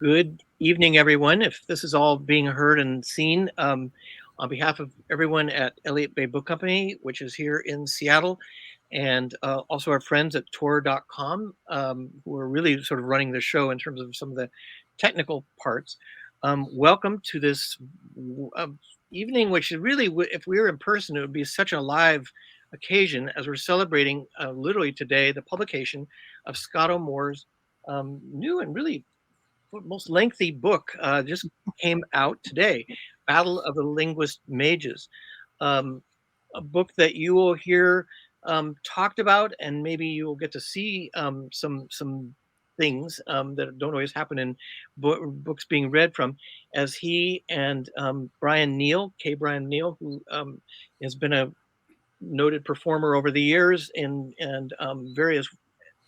Good evening, everyone. If this is all being heard and seen, on behalf of everyone at Elliott Bay Book Company, which is here in Seattle, and also our friends at Tor.com, who are really sort of running the show in terms of some of the technical parts. Welcome to this uh, evening, which is really, if we were in person, it would be such a live occasion as we're celebrating literally today the publication of Scotto Moore's new and really most lengthy book just came out today, Battle of the Linguist Mages. Um, a book that you will hear talked about, and maybe you will get to see some things that don't always happen in books being read from, as he and Brian Neal, Brian Neal, who has been a noted performer over the years in and various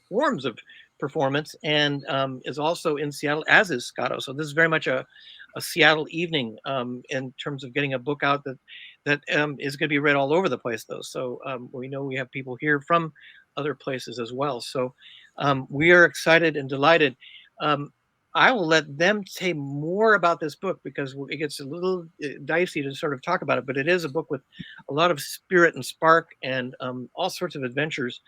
forms of performance, and is also in Seattle, as is Scotto. So this is very much a Seattle evening in terms of getting a book out that is going to be read all over the place, though. So we know we have people here from other places as well. So we are excited and delighted. Um, I will let them say more about this book because it gets a little dicey to sort of talk about it, but it is a book with a lot of spirit and spark and all sorts of adventures.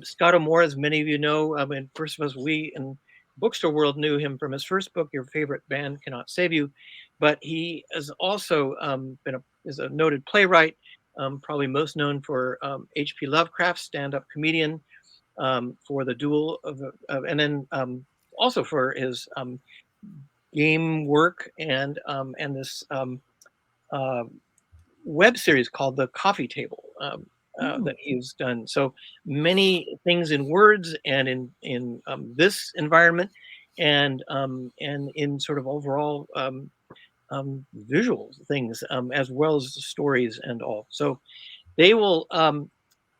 Scotto Moore, as many of you know, and first of us, we in bookstore world knew him from his first book, Your Favorite Band Cannot Save You, but he has also is a noted playwright, probably most known for H.P. Lovecraft's stand-up comedian, for the Duel and then also for his game work and this uh, web series called The Coffee Table that he's done. So many things in words and in this environment, and in sort of overall visual things, as well as stories and all. So they will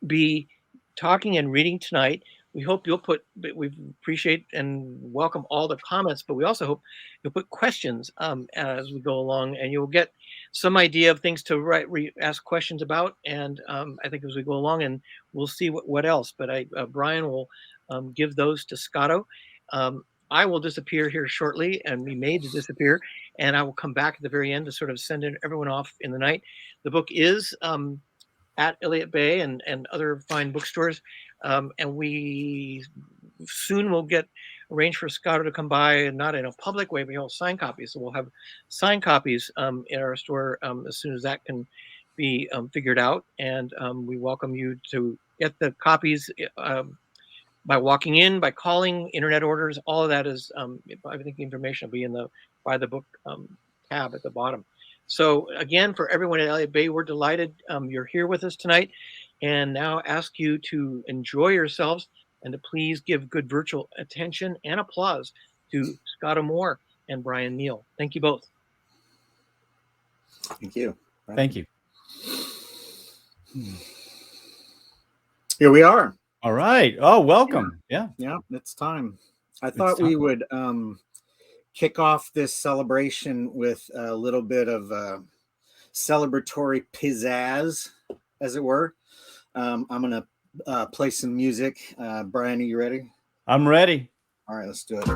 be talking and reading tonight. We hope we appreciate and welcome all the comments, but we also hope you'll put questions as we go along, and you'll get some idea of things to ask questions about. And I think as we go along, and we'll see what else. But Brian will give those to Scotto. I will disappear here shortly and be made to disappear, and I will come back at the very end to sort of send everyone off in the night. The book is at Elliott Bay and other fine bookstores. And we soon will get arranged for Scotto to come by, not in a public way, but he'll sign copies. So we'll have signed copies in our store as soon as that can be figured out. And we welcome you to get the copies by walking in, by calling, internet orders. All of that is, I think the information will be in the by the book tab at the bottom. So again, for everyone at Elliott Bay, we're delighted you're here with us tonight, and now ask you to enjoy yourselves and to please give good virtual attention and applause to Scotto Moore and Brian Neal. Thank you both. Thank you. Thank you. Here we are. All right. Oh, welcome. Yeah, it's time. I thought we would kick off this celebration with a little bit of celebratory pizzazz, as it were. I'm going to play some music. Brian, are you ready? I'm ready. All right, let's do it.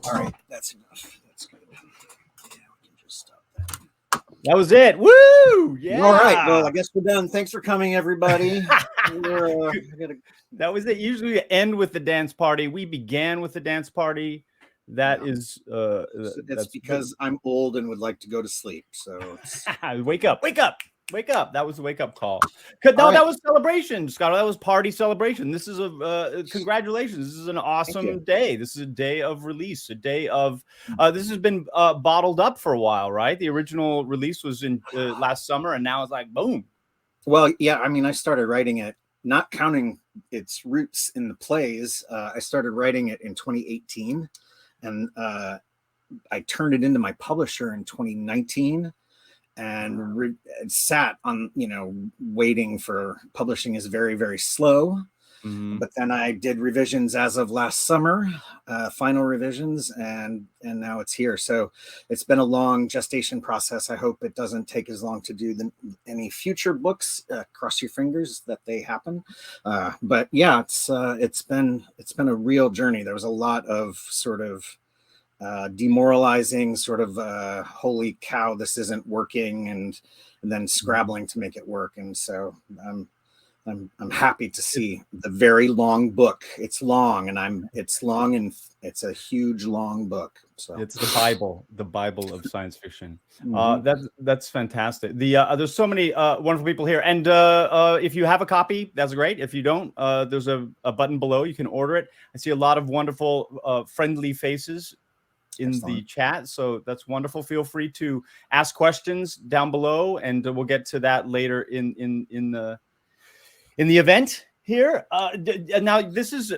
All right, that's enough. That's good. Yeah, we can just stop that. That was it. Woo! Yeah. All right. Well, I guess we're done. Thanks for coming, everybody. That was it. Usually we end with the dance party. We began with the dance party. That's because I'm old and would like to go to sleep. So wake up. That was a wake up call. That was celebration, Scott. That was party celebration. This is congratulations. This is an awesome day. This is a day of release, a day of this has been bottled up for a while, right? The original release was in last summer, and now it's like boom. Well, yeah, I mean, I started writing it, not counting its roots in the plays. I started writing it in 2018, and I turned it into my publisher in 2019, and sat on, waiting for publishing is very, very slow. But then I did revisions as of last summer, final revisions, and now it's here. So it's been a long gestation process. I hope it doesn't take as long to do any future books. Cross your fingers that they happen. But yeah, it's been a real journey. There was a lot of sort of demoralizing, sort of holy cow, this isn't working, and then scrabbling to make it work. And so I'm happy to see the very long book. It's long, and it's long, and it's a huge long book. So it's the Bible of science fiction. That's fantastic. There's so many wonderful people here, and if you have a copy, that's great. If you don't, there's a button below. You can order it. I see a lot of wonderful, friendly faces in the chat, so that's wonderful. Feel free to ask questions down below, and we'll get to that later in the event here. Now, this is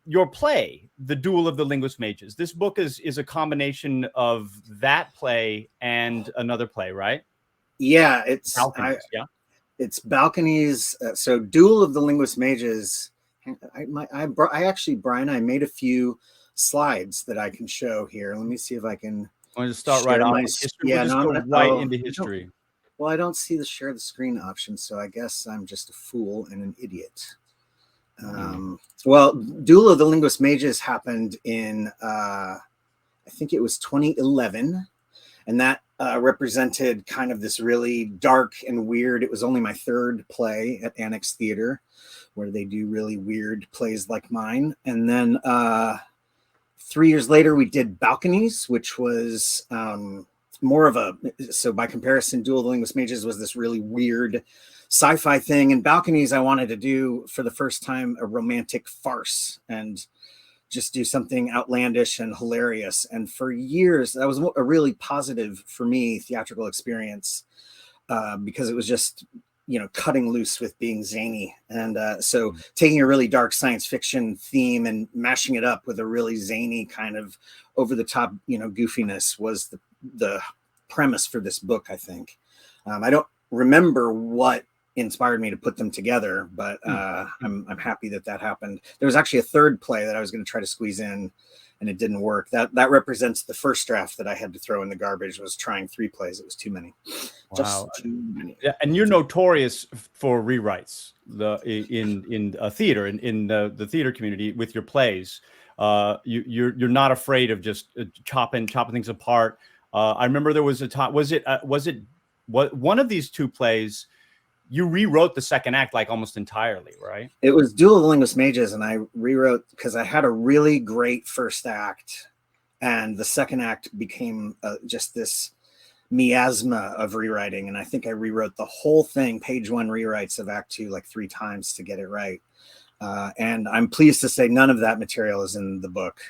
your play, The Duel of the Linguist Mages. This book is a combination of that play and another play, right? Yeah, it's Balconies, it's Balconies. So Duel of the Linguist Mages. I actually, Brian, I made a few slides that I can show here. Let me see if I can. I want to start right off. Yeah, we'll just go right into history. Well, I don't see the share the screen option, so I guess I'm just a fool and an idiot. Well, Duel of the Linguist Mages happened in, I think it was 2011, and that represented kind of this really dark and weird. It was only my third play at Annex Theater, where they do really weird plays like mine. And then 3 years later, we did Balconies, which was more of so by comparison, Duel of the Linguist Mages was this really weird sci-fi thing. And Balconies, I wanted to do for the first time a romantic farce and just do something outlandish and hilarious. And for years, that was a really positive for me theatrical experience because it was just, cutting loose with being zany. And so taking a really dark science fiction theme and mashing it up with a really zany kind of over the top, goofiness was the premise for this book, I think. I don't remember what inspired me to put them together, but I'm happy that happened. There was actually a third play that I was going to try to squeeze in, and it didn't work. That represents the first draft that I had to throw in the garbage. Was trying 3 plays. It was too many. Wow. Just too many. Yeah, and you're notorious for rewrites in theater, in the theater community with your plays. You're not afraid of just chopping things apart. I remember there was a time. Was it one of these 2 plays? You rewrote the second act like almost entirely, right? It was Duel of the Linguist Mages, and I rewrote because I had a really great first act, and the second act became just this miasma of rewriting. And I think I rewrote the whole thing, page 1 rewrites of Act 2, like 3 times to get it right. And I'm pleased to say none of that material is in the book.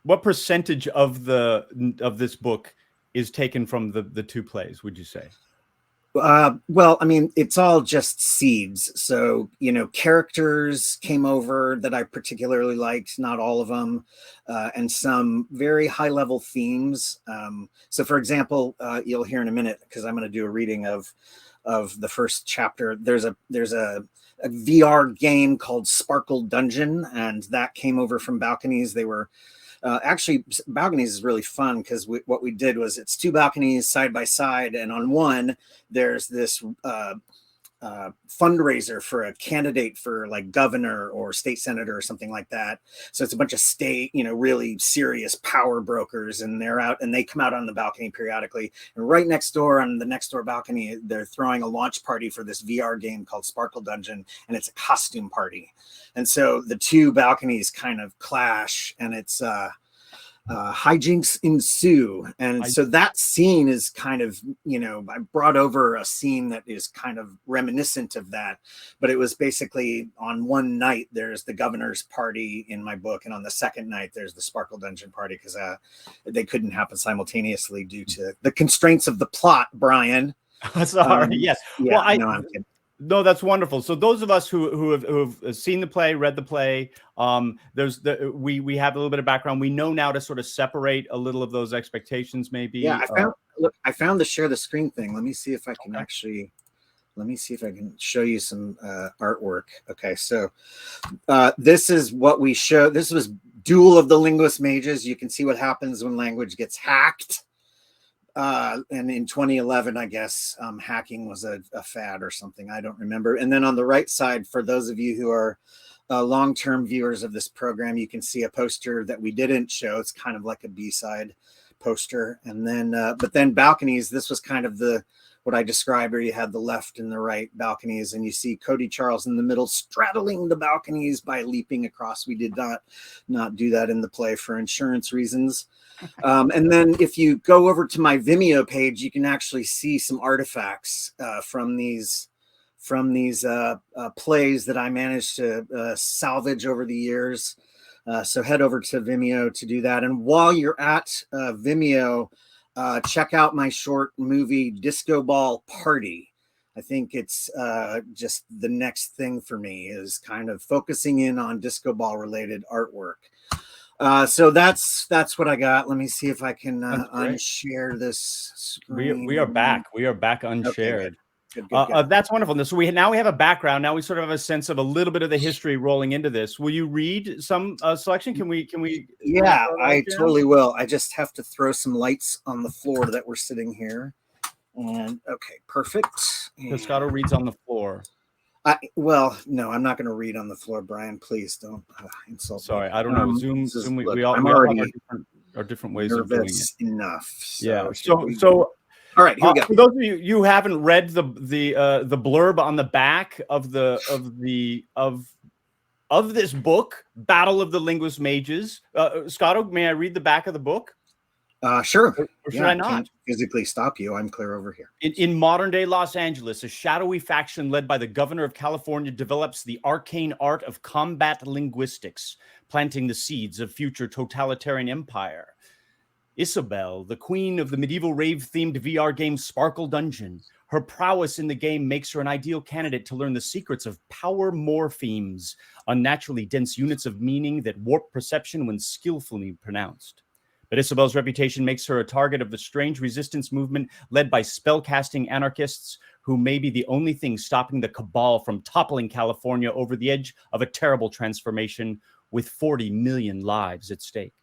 What percentage of this book is taken from the 2 plays, would you say? Well, I mean, it's all just seeds. So, characters came over that I particularly liked, not all of them, and some very high level themes. So for example, you'll hear in a minute, because I'm going to do a reading of the first chapter. There's a VR game called Sparkle Dungeon, and that came over from Balconies. They were actually, Balconies is really fun because what we did was it's 2 balconies side by side, and on one there's this fundraiser for a candidate for like governor or state senator or something like that. So it's a bunch of state, really serious power brokers, and they're out and they come out on the balcony periodically. And right next door on the next door balcony, they're throwing a launch party for this VR game called Sparkle Dungeon, and it's a costume party. And so the 2 balconies kind of clash, and it's hijinks ensue. And so that scene is kind of, I brought over a scene that is kind of reminiscent of that, but it was basically on one night, there's the governor's party in my book. And on the second night, there's the Sparkle Dungeon party, because they couldn't happen simultaneously due to the constraints of the plot, Brian. Sorry. Yes. Yeah, well, no, I'm kidding. No, that's wonderful. So those of us who have seen the play, read the play, we have a little bit of background. We know now to sort of separate a little of those expectations, maybe. Yeah, I found the share the screen thing. Let me see if I can Okay. actually. Let me see if I can show you some artwork. Okay, so this is what we showed. This was Duel of the Linguist Mages. You can see what happens when language gets hacked. And in 2011, I guess, hacking was a fad or something. I don't remember. And then on the right side, for those of you who are long-term viewers of this program, you can see a poster that we didn't show. It's kind of like a B-side poster. And then, but then balconies, this was kind of what I described, where you had the left and the right balconies, and you see Cody Charles in the middle straddling the balconies by leaping across. We did not do that in the play for insurance reasons. And then if you go over to my Vimeo page, you can actually see some artifacts from these plays that I managed to salvage over the years. So head over to Vimeo to do that. And while you're at Vimeo, check out my short movie Disco Ball Party. I think it's just the next thing for me is kind of focusing in on disco ball related artwork. So that's what I got. Let me see if I can unshare this screen. We are back. We are back unshared. Okay, good. That's wonderful. So now we have a background. Now we sort of have a sense of a little bit of the history rolling into this. Will you read some selection? Can we? Yeah, I totally will. I just have to throw some lights on the floor that we're sitting here. And okay, perfect. Scotto reads on the floor. Well, no, I'm not going to read on the floor, Brian. Please don't insult me. Sorry, I don't know. Zoom. We all I'm have already our different ways of doing it. Enough. So, so all right, here we go. For those of you who haven't read the blurb on the back of this book, Battle of the Linguist Mages, Scotto, may I read the back of the book? Sure. Or should I not? Can't physically stop you. I'm clear over here. In modern day Los Angeles, a shadowy faction led by the governor of California develops the arcane art of combat linguistics, planting the seeds of future totalitarian empire. Isabel, the queen of the medieval rave-themed VR game Sparkle Dungeon. Her prowess in the game makes her an ideal candidate to learn the secrets of power morphemes, unnaturally dense units of meaning that warp perception when skillfully pronounced. But Isabel's reputation makes her a target of the strange resistance movement led by spellcasting anarchists who may be the only thing stopping the cabal from toppling California over the edge of a terrible transformation with 40 million lives at stake.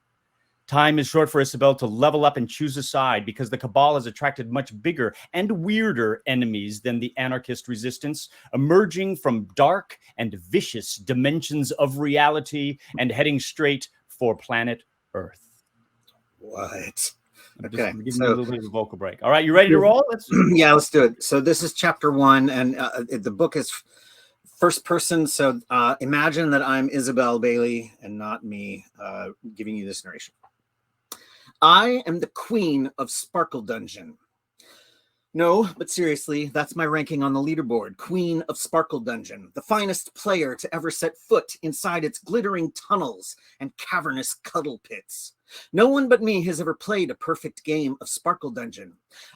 Time is short for Isabel to level up and choose a side because the cabal has attracted much bigger and weirder enemies than the anarchist resistance, emerging from dark and vicious dimensions of reality and heading straight for planet Earth. What? Okay, I'm giving you a little bit of a vocal break. All right, you ready to roll? Yeah, let's do it. So this is chapter 1, and the book is first person. So imagine that I'm Isabel Bailey and not me giving you this narration. I am the queen of Sparkle Dungeon. No, but seriously, that's my ranking on the leaderboard. Queen of Sparkle Dungeon, the finest player to ever set foot inside its glittering tunnels and cavernous cuddle pits. No one but me has ever played a perfect game of Sparkle Dungeon.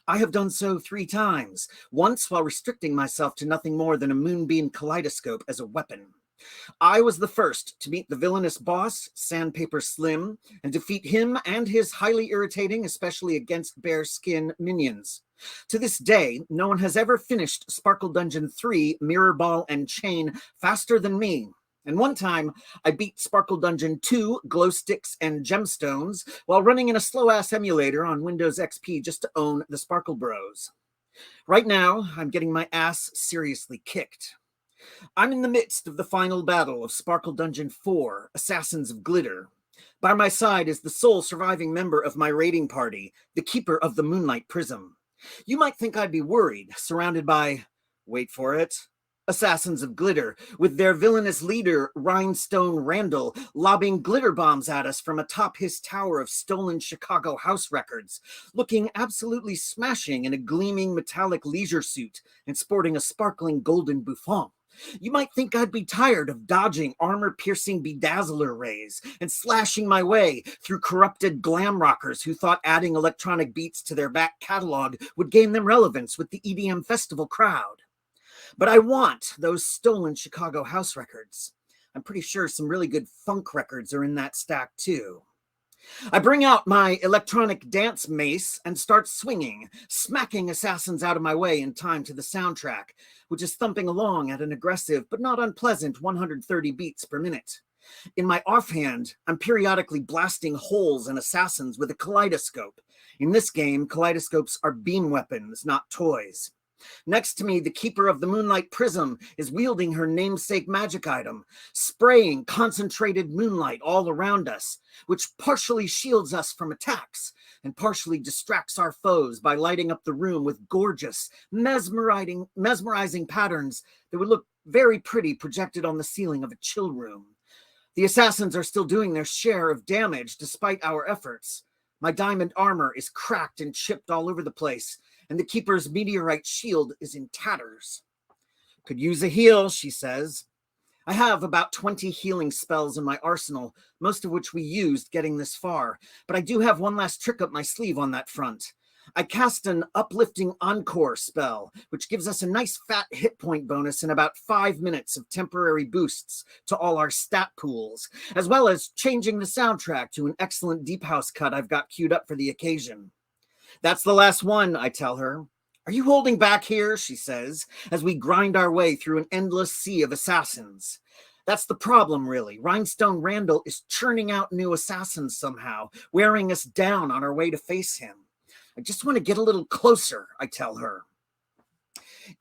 I have done so 3 times, once while restricting myself to nothing more than a moonbeam kaleidoscope as a weapon. I was the first to meet the villainous boss, Sandpaper Slim, and defeat him and his highly irritating, especially against bare skin, minions. To this day, no one has ever finished Sparkle Dungeon 3, Mirror Ball and Chain faster than me. And one time, I beat Sparkle Dungeon 2, Glow Sticks and Gemstones, while running in a slow-ass emulator on Windows XP just to own the Sparkle Bros. Right now, I'm getting my ass seriously kicked. I'm in the midst of the final battle of Sparkle Dungeon 4, Assassins of Glitter. By my side is the sole surviving member of my raiding party, the Keeper of the Moonlight Prism. You might think I'd be worried, surrounded by, wait for it, Assassins of Glitter, with their villainous leader, Rhinestone Randall, lobbing glitter bombs at us from atop his tower of stolen Chicago house records, looking absolutely smashing in a gleaming metallic leisure suit and sporting a sparkling golden bouffant. You might think I'd be tired of dodging armor-piercing bedazzler rays and slashing my way through corrupted glam rockers who thought adding electronic beats to their back catalog would gain them relevance with the EDM festival crowd. But I want those stolen Chicago house records. I'm pretty sure some really good funk records are in that stack too. I bring out my electronic dance mace and start swinging, smacking assassins out of my way in time to the soundtrack, which is thumping along at an aggressive but not unpleasant 130 beats per minute. In my offhand, I'm periodically blasting holes in assassins with a kaleidoscope. In this game, kaleidoscopes are beam weapons, not toys. Next to me, the keeper of the moonlight prism is wielding her namesake magic item, spraying concentrated moonlight all around us, which partially shields us from attacks and partially distracts our foes by lighting up the room with gorgeous, mesmerizing patterns that would look very pretty projected on the ceiling of a chill room. The assassins are still doing their share of damage despite our efforts. My diamond armor is cracked and chipped all over the place, and the keeper's meteorite shield is in tatters. Could use a heal, she says. I have about 20 healing spells in my arsenal, most of which we used getting this far, but I do have one last trick up my sleeve on that front. I cast an uplifting encore spell, which gives us a nice fat hit point bonus and about 5 minutes of temporary boosts to all our stat pools, as well as changing the soundtrack to an excellent deep house cut I've got queued up for the occasion. That's the last one, I tell her. Are you holding back here? She says, as we grind our way through an endless sea of assassins. That's the problem, really. Rhinestone Randall is churning out new assassins somehow, wearing us down on our way to face him. I just want to get a little closer, I tell her.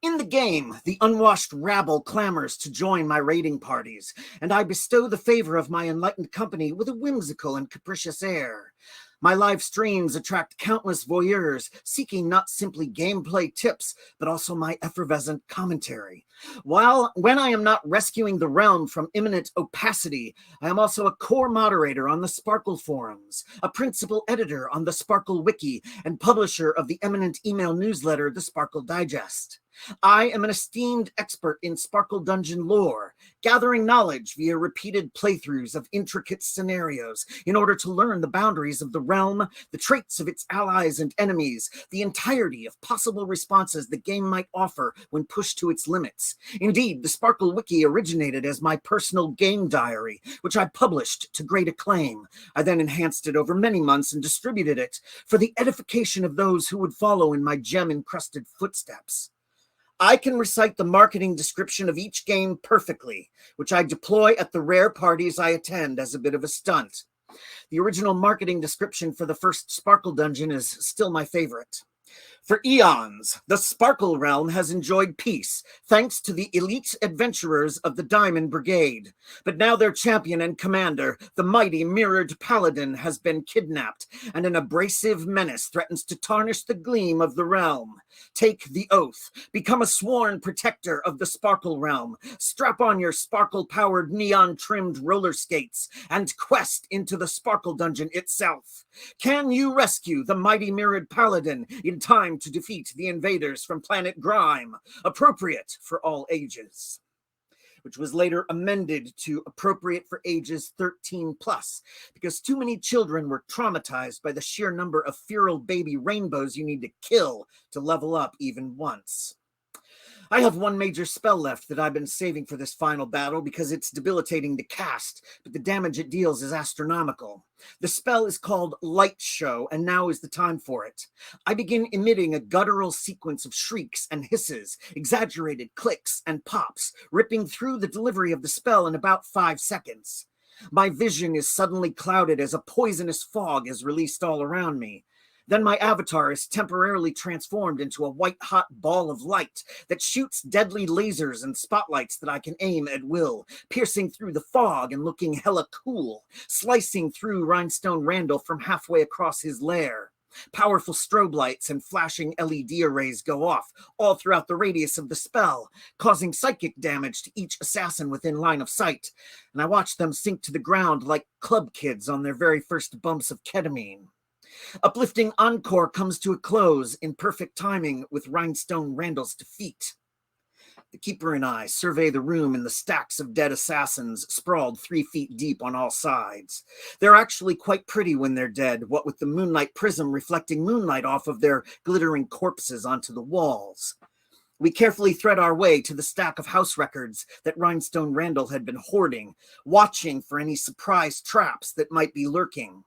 In the game, the unwashed rabble clamors to join my raiding parties, and I bestow the favor of my enlightened company with a whimsical and capricious air. My live streams attract countless voyeurs seeking not simply gameplay tips, but also my effervescent commentary. When I am not rescuing the realm from imminent opacity, I am also a core moderator on the Sparkle forums, a principal editor on the Sparkle Wiki, and publisher of the eminent email newsletter, the Sparkle Digest. I am an esteemed expert in Sparkle Dungeon lore, gathering knowledge via repeated playthroughs of intricate scenarios in order to learn the boundaries of the realm, the traits of its allies and enemies, the entirety of possible responses the game might offer when pushed to its limits. Indeed, the Sparkle Wiki originated as my personal game diary, which I published to great acclaim. I then enhanced it over many months and distributed it for the edification of those who would follow in my gem-encrusted footsteps. I can recite the marketing description of each game perfectly, which I deploy at the rare parties I attend as a bit of a stunt. The original marketing description for the first Sparkle Dungeon is still my favorite. For eons, the Sparkle realm has enjoyed peace, thanks to the elite adventurers of the Diamond Brigade. But now their champion and commander, the mighty Mirrored Paladin, has been kidnapped, and an abrasive menace threatens to tarnish the gleam of the realm. Take the oath, become a sworn protector of the Sparkle realm, strap on your sparkle-powered neon-trimmed roller skates, and quest into the Sparkle Dungeon itself. Can you rescue the mighty Mirrored Paladin in time to defeat the invaders from planet Grime, appropriate for all ages? Which was later amended to appropriate for ages 13 plus, because too many children were traumatized by the sheer number of feral baby rainbows you need to kill to level up even once. I have one major spell left that I've been saving for this final battle because it's debilitating to cast, but the damage it deals is astronomical. The spell is called Light Show, and now is the time for it. I begin emitting a guttural sequence of shrieks and hisses, exaggerated clicks and pops, ripping through the delivery of the spell in about 5 seconds. My vision is suddenly clouded as a poisonous fog is released all around me. Then my avatar is temporarily transformed into a white-hot ball of light that shoots deadly lasers and spotlights that I can aim at will, piercing through the fog and looking hella cool, slicing through Rhinestone Randall from halfway across his lair. Powerful strobe lights and flashing LED arrays go off all throughout the radius of the spell, causing psychic damage to each assassin within line of sight, and I watch them sink to the ground like club kids on their very first bumps of ketamine. Uplifting Encore comes to a close in perfect timing with Rhinestone Randall's defeat. The keeper and I survey the room in the stacks of dead assassins sprawled 3 feet deep on all sides. They're actually quite pretty when they're dead, what with the moonlight prism reflecting moonlight off of their glittering corpses onto the walls. We carefully thread our way to the stack of house records that Rhinestone Randall had been hoarding, watching for any surprise traps that might be lurking.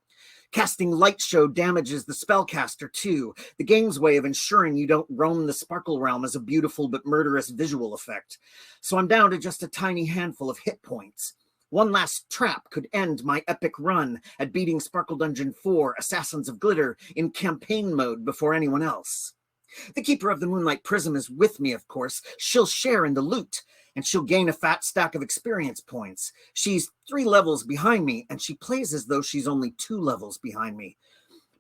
Casting Light Show damages the spellcaster too, the game's way of ensuring you don't roam the Sparkle Realm as a beautiful but murderous visual effect. So I'm down to just a tiny handful of hit points. One last trap could end my epic run at beating Sparkle Dungeon 4 Assassins of Glitter in campaign mode before anyone else. The Keeper of the Moonlight Prism is with me, of course. She'll share in the loot, and she'll gain a fat stack of experience points. She's 3 levels behind me, and she plays as though she's only 2 levels behind me.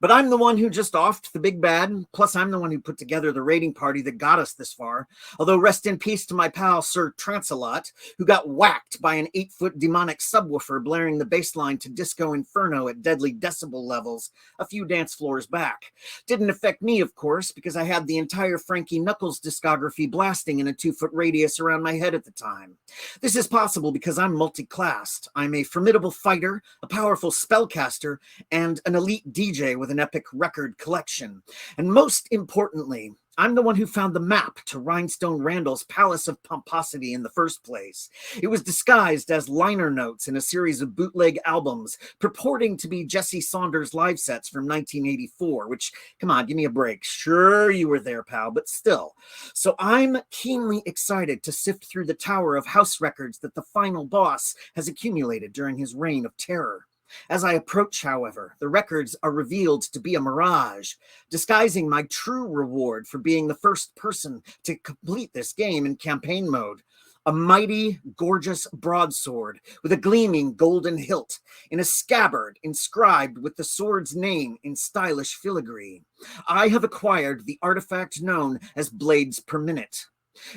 But I'm the one who just offed the big bad, plus I'm the one who put together the raiding party that got us this far. Although rest in peace to my pal Sir Trancelot, who got whacked by an 8-foot demonic subwoofer blaring the bassline to Disco Inferno at deadly decibel levels a few dance floors back. Didn't affect me, of course, because I had the entire Frankie Knuckles discography blasting in a 2-foot radius around my head at the time. This is possible because I'm multi-classed. I'm a formidable fighter, a powerful spellcaster, and an elite DJ with an epic record collection. And most importantly, I'm the one who found the map to Rhinestone Randall's Palace of Pomposity in the first place. It was disguised as liner notes in a series of bootleg albums purporting to be Jesse Saunders live sets from 1984, which, come on, give me a break. Sure, you were there, pal, but still. So I'm keenly excited to sift through the tower of house records that the final boss has accumulated during his reign of terror. As I approach, however, the records are revealed to be a mirage, disguising my true reward for being the first person to complete this game in campaign mode. A mighty, gorgeous broadsword with a gleaming golden hilt in a scabbard inscribed with the sword's name in stylish filigree. I have acquired the artifact known as Blades Per Minute.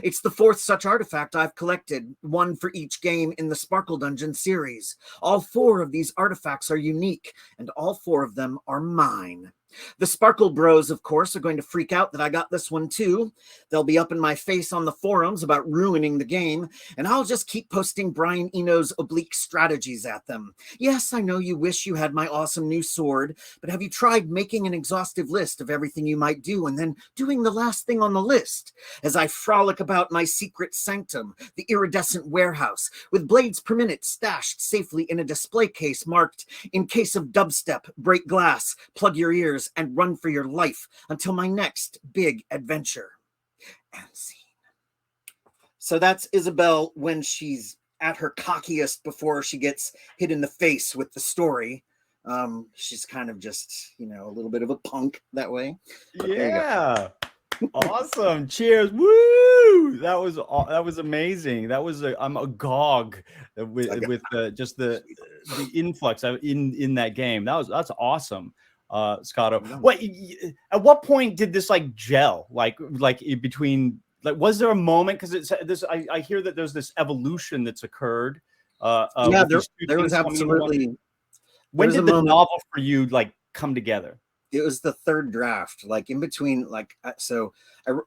It's the 4th such artifact I've collected, one for each game in the Sparkle Dungeon series. All 4 of these artifacts are unique, and all 4 of them are mine. The Sparkle Bros, of course, are going to freak out that I got this one too. They'll be up in my face on the forums about ruining the game, and I'll just keep posting Brian Eno's oblique strategies at them. Yes, I know you wish you had my awesome new sword, but have you tried making an exhaustive list of everything you might do and then doing the last thing on the list? As I frolic about my secret sanctum, the iridescent warehouse, with Blades Per Minute stashed safely in a display case marked, "In case of dubstep, break glass, plug your ears, and run for your life until my next big adventure." And scene. So that's Isabel when she's at her cockiest before she gets hit in the face with the story. She's kind of just, a little bit of a punk that way. Yeah. Awesome. Cheers. Woo! That was amazing. That was I'm agog with just the influx in that game. That's awesome. Scotto, at what point did this gel like in between, was there a moment, because it's this I hear that there's this evolution that's occurred there was absolutely. When did the novel for you come together? It was the 3rd draft, in between, so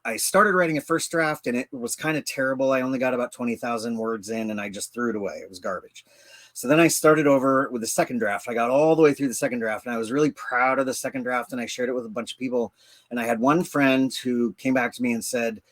I started writing a first draft and it was kind of terrible. I only got about 20,000 words in and I just threw it away. It was garbage. So then I started over with the 2nd draft. I got all the way through the 2nd draft and I was really proud of the 2nd draft, and I shared it with a bunch of people. And I had one friend who came back to me and said,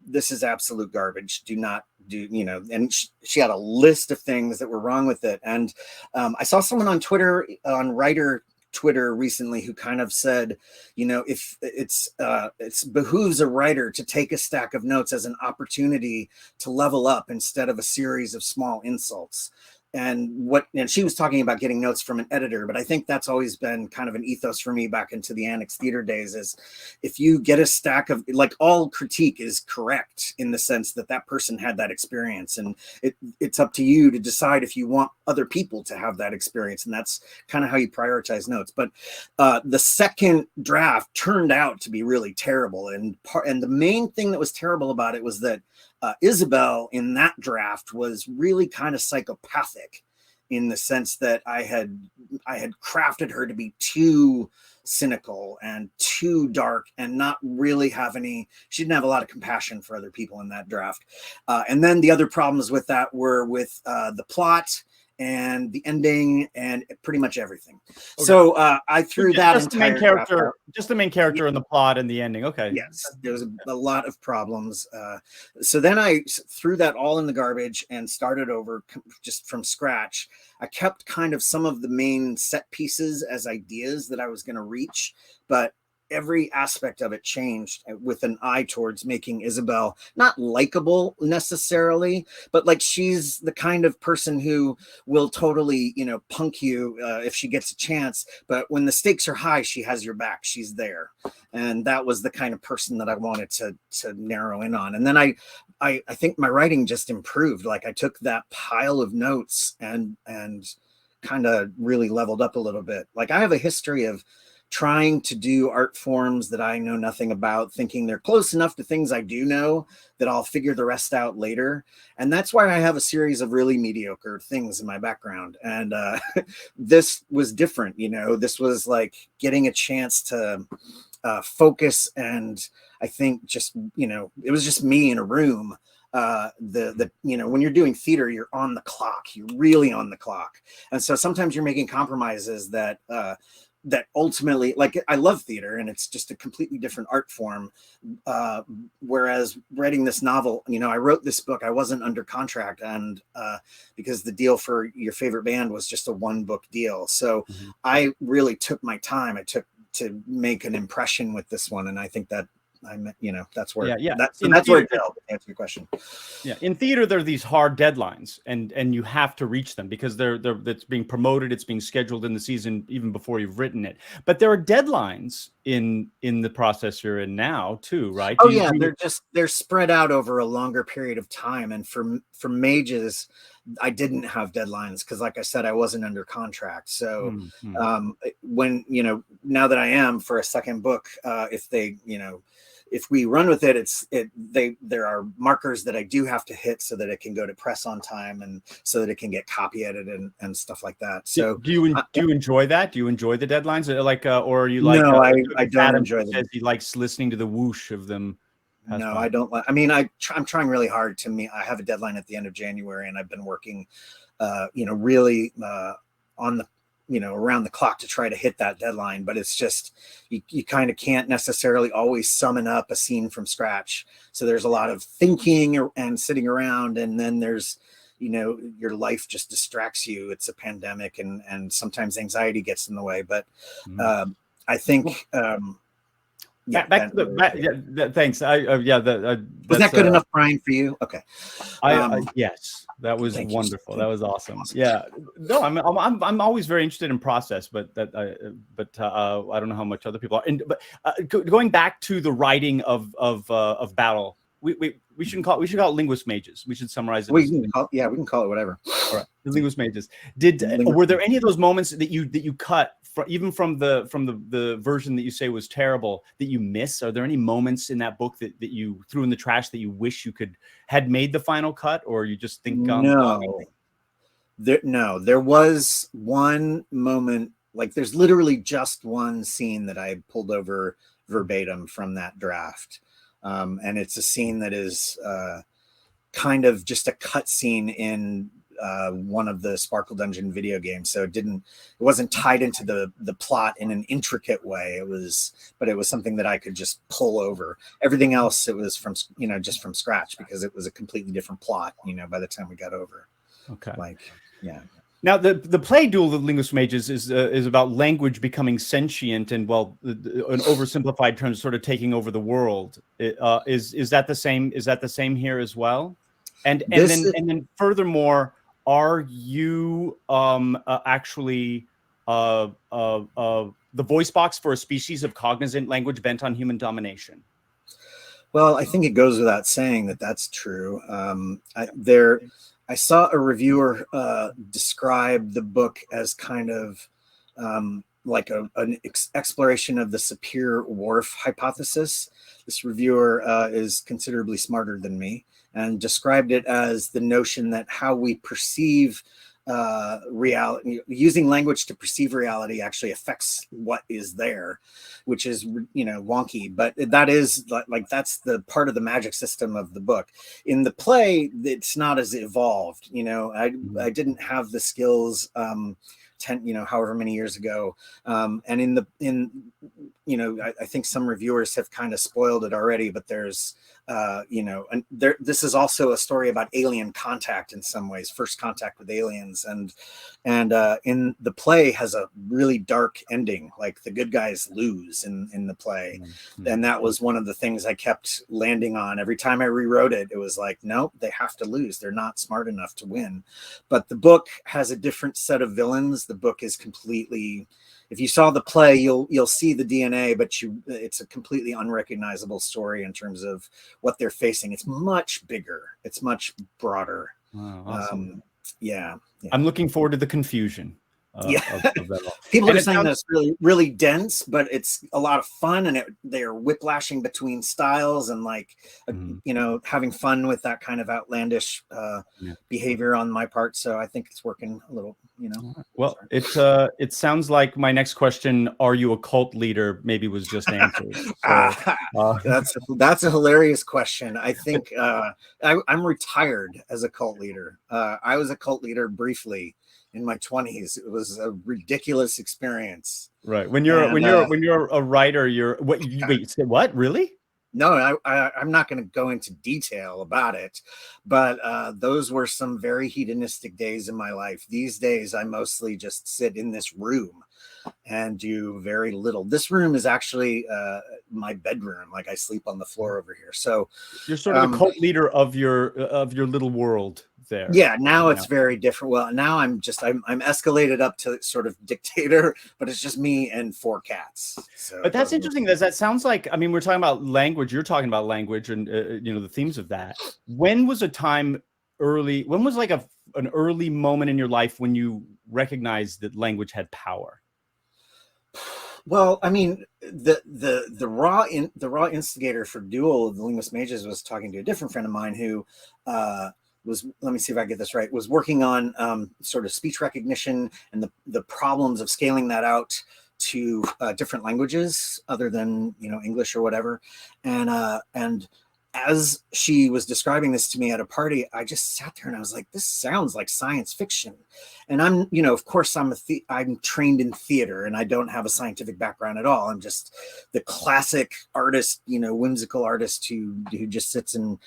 "This is absolute garbage. Do not do," and she had a list of things that were wrong with it. And I saw someone on Twitter, on writer Twitter recently, who kind of said, if it's behooves a writer to take a stack of notes as an opportunity to level up instead of a series of small insults. And she was talking about getting notes from an editor, but I think that's always been kind of an ethos for me back into the Annex Theater days, is if you get a stack of, all critique is correct in the sense that that person had that experience, and it's up to you to decide if you want other people to have that experience, and that's kind of how you prioritize notes. But the 2nd draft turned out to be really terrible, and the main thing that was terrible about it was that Isabel in that draft was really kind of psychopathic, in the sense that I had crafted her to be too cynical and too dark and not really she didn't have a lot of compassion for other people in that draft. And then the other problems with that were with the plot and the ending and pretty much everything. Okay. So I threw that just entire the main character, just the main character in the plot and the ending. Okay. Yes, there was a lot of problems. So then I threw that all in the garbage and started over just from scratch. I kept kind of some of the main set pieces as ideas that I was going to reach, but every aspect of it changed with an eye towards making Isabel not likable necessarily, but like she's the kind of person who will totally, you know, punk you if she gets a chance. But when the stakes are high, she has your back. She's there. And that was the kind of person that I wanted to narrow in on. And then I think my writing just improved. Like I took that pile of notes and kind of really leveled up a little bit. Like I have a history of trying to do art forms that I know nothing about, thinking they're close enough to things I do know that I'll figure the rest out later. And that's why I have a series of really mediocre things in my background. And this was different, you know, this was like getting a chance to focus. And I think just, you know, it was just me in a room. You know, when you're doing theater, you're on the clock, you're really on the clock. And so sometimes you're making compromises that ultimately, like, I love theater and it's just a completely different art form. Whereas writing this novel, you know, I wrote this book, I wasn't under contract, and because the deal for Your Favorite Band was just a 1-book deal. So I really took my time. I took to make an impression with this one. And I think that you know, that's where that's where it fell, to answer your question. Yeah, in theater there are these hard deadlines, and you have to reach them because it's being promoted, it's being scheduled in the season even before you've written it. But there are deadlines in the process you're in now too, right? They're spread out over a longer period of time. And for Mages, I didn't have deadlines because, like I said, I wasn't under contract. So when, you know, now that I am for a second book, if they, you know, if we run with it, there are markers that I do have to hit so that it can go to press on time and so that it can get copy edited and stuff like that. So do you enjoy that? Do you enjoy the deadlines? Like, or are you like? No, I don't enjoy them. He likes listening to the whoosh of them. No, I don't like. I mean, I'm trying really hard to me. I have a deadline at the end of January, and I've been working, you know, really on the, you know, around the clock to try to hit that deadline. But it's just you kind of can't necessarily always summon up a scene from scratch. So there's a lot of thinking and sitting around, and then there's, you know, your life just distracts you. It's a pandemic, and sometimes anxiety gets in the way. But I think. Thanks. Was that good enough, Brian, for you? Okay. Yes, that was wonderful. That was awesome. Yeah. No, I'm always very interested in process, but I don't know how much other people are. But going back to the writing of Battle, we should call it Linguist Mages. We should summarize it. We can call it whatever. All right, the Linguist Mages. Were there any of those moments that you cut even from the version that you say was terrible that you miss? Are there any moments in that book that you threw in the trash that you wish you had made the final cut, or you just think no? There was one moment, like there's literally just one scene that I pulled over verbatim from that draft. And it's a scene that is kind of just a cut scene in one of the Sparkle Dungeon video games. So it wasn't tied into the plot in an intricate way. It was something that I could just pull over. Everything else, it was from, you know, just from scratch, because it was a completely different plot, you know, by the time we got over. Okay. Like, yeah. Now, the play Duel of Linguist Mages is about language becoming sentient and, well, an oversimplified term, sort of taking over the world. Is that the same? Is that the same here as well? And then furthermore, are you actually the voice box for a species of cognizant language bent on human domination? Well, I think it goes without saying that that's true. I saw a reviewer describe the book as kind of like an exploration of the Sapir-Whorf hypothesis. This reviewer is considerably smarter than me, and described it as the notion that how we perceive reality. Using language to perceive reality actually affects what is there, which is, you know, wonky, but that is like that's the part of the magic system of the book. In the play, it's not as evolved. You know, I didn't have the skills 10, you know, however many years ago, and you know, I think some reviewers have kind of spoiled it already, but there's you know, and this is also a story about alien contact in some ways, first contact with aliens, and in the play has a really dark ending. Like the good guys lose in the play, and that was one of the things I kept landing on every time I rewrote it. It was like, nope, they have to lose. They're not smart enough to win. But the book has a different set of villains. The book is completely, if you saw the play, you'll see the DNA, but it's a completely unrecognizable story in terms of what they're facing. It's much bigger. It's much broader. Wow, awesome. Yeah. I'm looking forward to the confusion. Of that all. People And are it saying sounds- that's really, really dense, but it's a lot of fun, and they're whiplashing between styles and like, you know, having fun with that kind of outlandish behavior on my part. So I think it's working a little, you know. Well, it sounds like my next question, are you a cult leader, maybe was just answered. So, that's a hilarious question. I think I'm retired as a cult leader. I was a cult leader briefly in my 20s. It was a ridiculous experience. Right. When you're a writer, wait, say what? Really? No, I'm not going to go into detail about it, but those were some very hedonistic days in my life. These days, I mostly just sit in this room and do very little. This room is actually my bedroom. Like I sleep on the floor over here. So you're sort of the cult leader of your little world there. Yeah, now it's very different. Well, now I'm escalated up to sort of dictator, but it's just me and 4 cats. So but that's interesting. That sounds like, I mean, we're talking about language. You're talking about language and you know, the themes of that. When was like an early moment in your life when you recognized that language had power? Well, I mean, the raw instigator for Duel of the Linguist Mages was talking to a different friend of mine who was, let me see if I get this right, was working on sort of speech recognition and the problems of scaling that out to different languages other than, you know, English or whatever. And as she was describing this to me at a party, I just sat there and I was like, this sounds like science fiction. And I'm, you know, of course I'm trained in theater and I don't have a scientific background at all. I'm just the classic artist, you know, whimsical artist who just sits and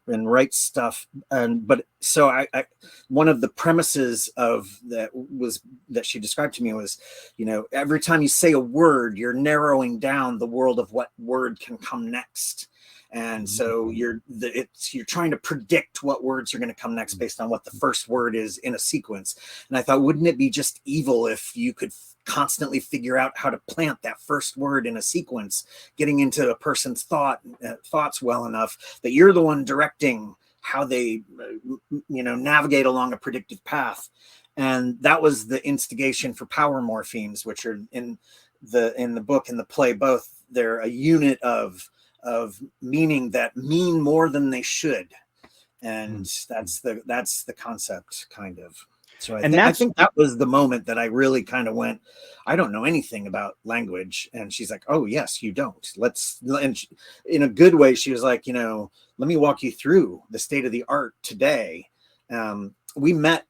writes stuff. But so I one of the premises of that she described to me was, you know, every time you say a word, you're narrowing down the world of what word can come next. And so you're trying to predict what words are going to come next based on what the first word is in a sequence. And I thought, wouldn't it be just evil if you could constantly figure out how to plant that first word in a sequence, getting into a person's thoughts well enough that you're the one directing how they, you know, navigate along a predictive path. And that was the instigation for power morphemes, which are in the book and the play both. They're a unit of meaning that mean more than they should, and that's the concept, kind of. So I think that was the moment that I really kind of went, I don't know anything about language. And she's like, oh yes, you don't. And in a good way, she was like, you know, let me walk you through the state of the art today. We met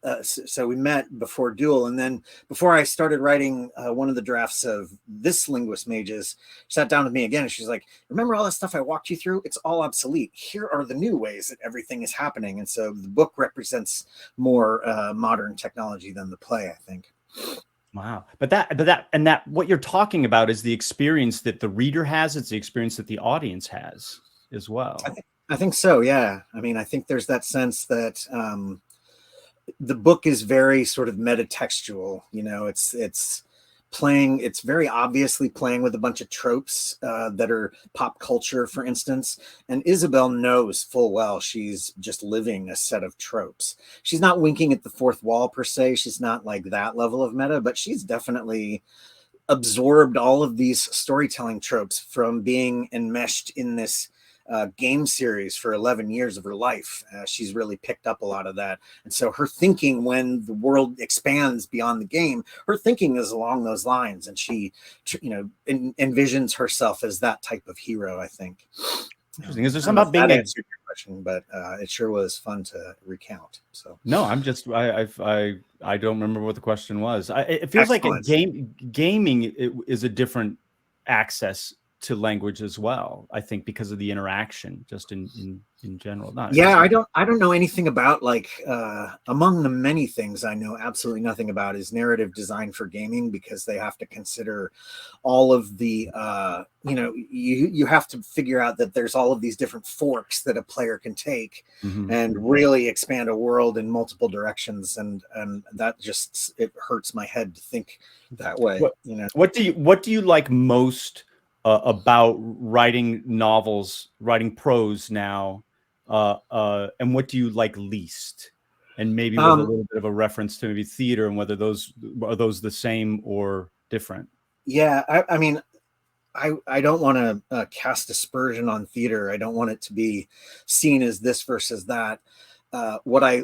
before Duel, and then before I started writing one of the drafts of this Linguist Mages, she sat down with me again and she's like, remember all that stuff I walked you through? It's all obsolete. Here are the new ways that everything is happening. And so the book represents more modern technology than the play, I think. Wow. But that what you're talking about is the experience that the reader has. It's the experience that the audience has as well. I think so. Yeah. I mean, I think there's that sense that the book is very sort of metatextual. You know, it's very obviously playing with a bunch of tropes that are pop culture, for instance. And Isabel knows full well she's just living a set of tropes. She's not winking at the fourth wall per se. She's not like that level of meta, but she's definitely absorbed all of these storytelling tropes from being enmeshed in this game series for 11 years of her life. She's really picked up a lot of that. And so her thinking, when the world expands beyond the game, her thinking is along those lines. And she, envisions herself as that type of hero, I think. Interesting. Is there something about being that answered your question, but it sure was fun to recount. So no, I'm just I don't remember what the question was. It feels Excellent. like gaming is a different access to language as well. I think because of the interaction, just in general. I don't know anything about, like, among the many things I know absolutely nothing about is narrative design for gaming, because they have to consider all of the you have to figure out that there's all of these different forks that a player can take and really expand a world in multiple directions, and that just, it hurts my head to think that way. What do you like most about writing novels, writing prose now, and what do you like least? And maybe with a little bit of a reference to maybe theater, and whether those are the same or different. Yeah, I mean, I don't want to cast aspersion on theater. I don't want it to be seen as this versus that. What I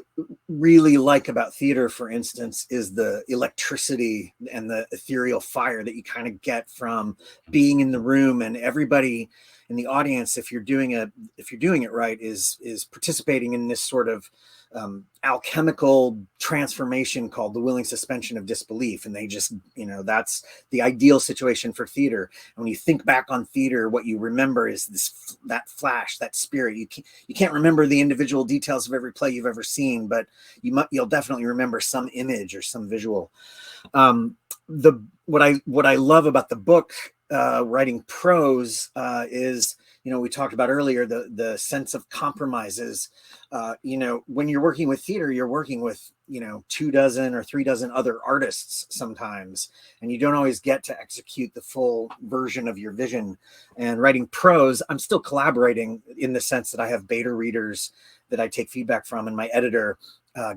really like about theater, for instance, is the electricity and the ethereal fire that you kind of get from being in the room, and everybody in the audience, if you're doing it right, is participating in this sort of alchemical transformation called the willing suspension of disbelief. And they just, that's the ideal situation for theater. And when you think back on theater, what you remember is that flash, that spirit. You can't remember the individual details of every play you've ever seen, but you'll definitely remember some image or some visual. What I love about the book, writing prose, is, we talked about earlier, the sense of compromises. When you're working with theater, you're working with, 24 or 36 other artists sometimes, and you don't always get to execute the full version of your vision. And writing prose, I'm still collaborating in the sense that I have beta readers that I take feedback from, and my editor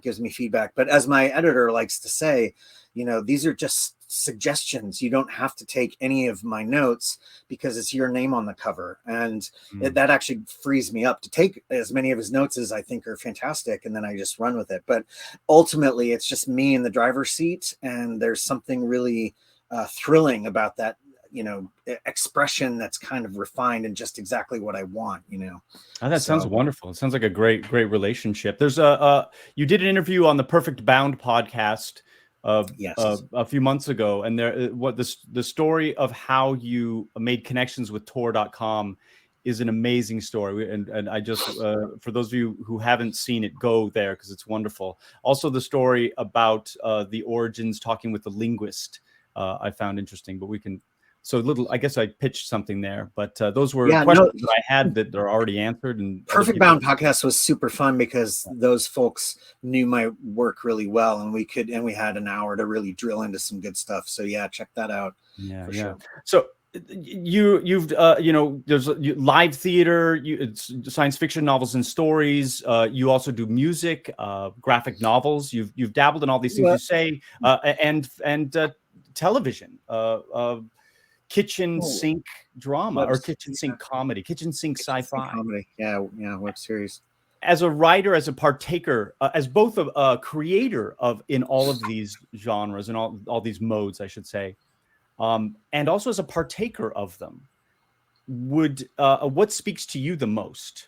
gives me feedback. But as my editor likes to say, these are just suggestions. You don't have to take any of my notes because it's your name on the cover. And that actually frees me up to take as many of his notes as I think are fantastic. And then I just run with it. But ultimately, it's just me in the driver's seat. And there's something really thrilling about that, expression that's kind of refined and just exactly what I want, that sounds wonderful. It sounds like a great relationship. There's you did an interview on the Perfect Bound podcast a few months ago, and the story of how you made connections with Tor.com is an amazing story. And I just for those of you who haven't seen it, go there because it's wonderful. Also, the story about the origins, talking with the linguist, I found interesting. But we can. So I guess I pitched something there, but those were questions that I had that are already answered. And Perfect Bound podcast was super fun because those folks knew my work really well, and we had an hour to really drill into some good stuff. So yeah, check that out. For sure. So you've there's live theater, it's science fiction novels and stories. You also do music, graphic novels. You've dabbled in all these things. You say and television. Kitchen sink drama or kitchen sink comedy, kitchen sink sci-fi comedy. Yeah, web series. As a writer, as a partaker, as both a creator in all of these genres and all these modes, I should say, and also as a partaker of them, what speaks to you the most?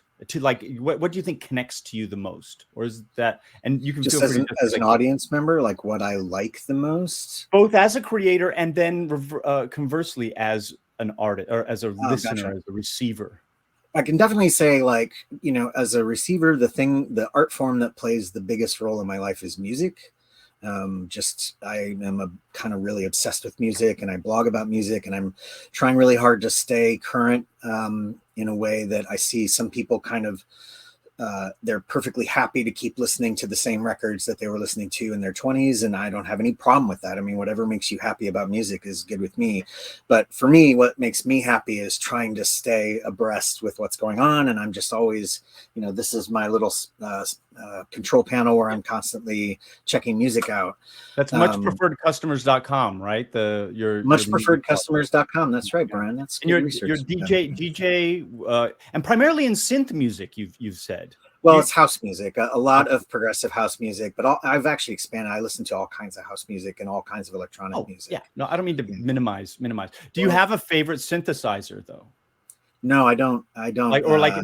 What do you think connects to you the most? Or is that, and you can just feel as an audience member, like what I like the most, both as a creator and then conversely as an artist or as a listener, as a receiver. I can definitely say, like, as a receiver, the art form that plays the biggest role in my life is music. I am kind of really obsessed with music, and I blog about music, and I'm trying really hard to stay current in a way that I see some people kind of they're perfectly happy to keep listening to the same records that they were listening to in their 20s, and I don't have any problem with that. I mean, whatever makes you happy about music is good with me. But for me, what makes me happy is trying to stay abreast with what's going on, and I'm just always, this is my little control panel where I'm constantly checking music out. That's muchpreferredcustomers.com, right? Your Muchpreferredcustomers.com. That's right, Brian. That's and good research. your DJ, and primarily in synth music. You've said. Well, it's house music, a lot of progressive house music, but I've actually expanded. I listen to all kinds of house music and all kinds of electronic music. Yeah, no, I don't mean to minimize. Do you have a favorite synthesizer though? No, I don't. Do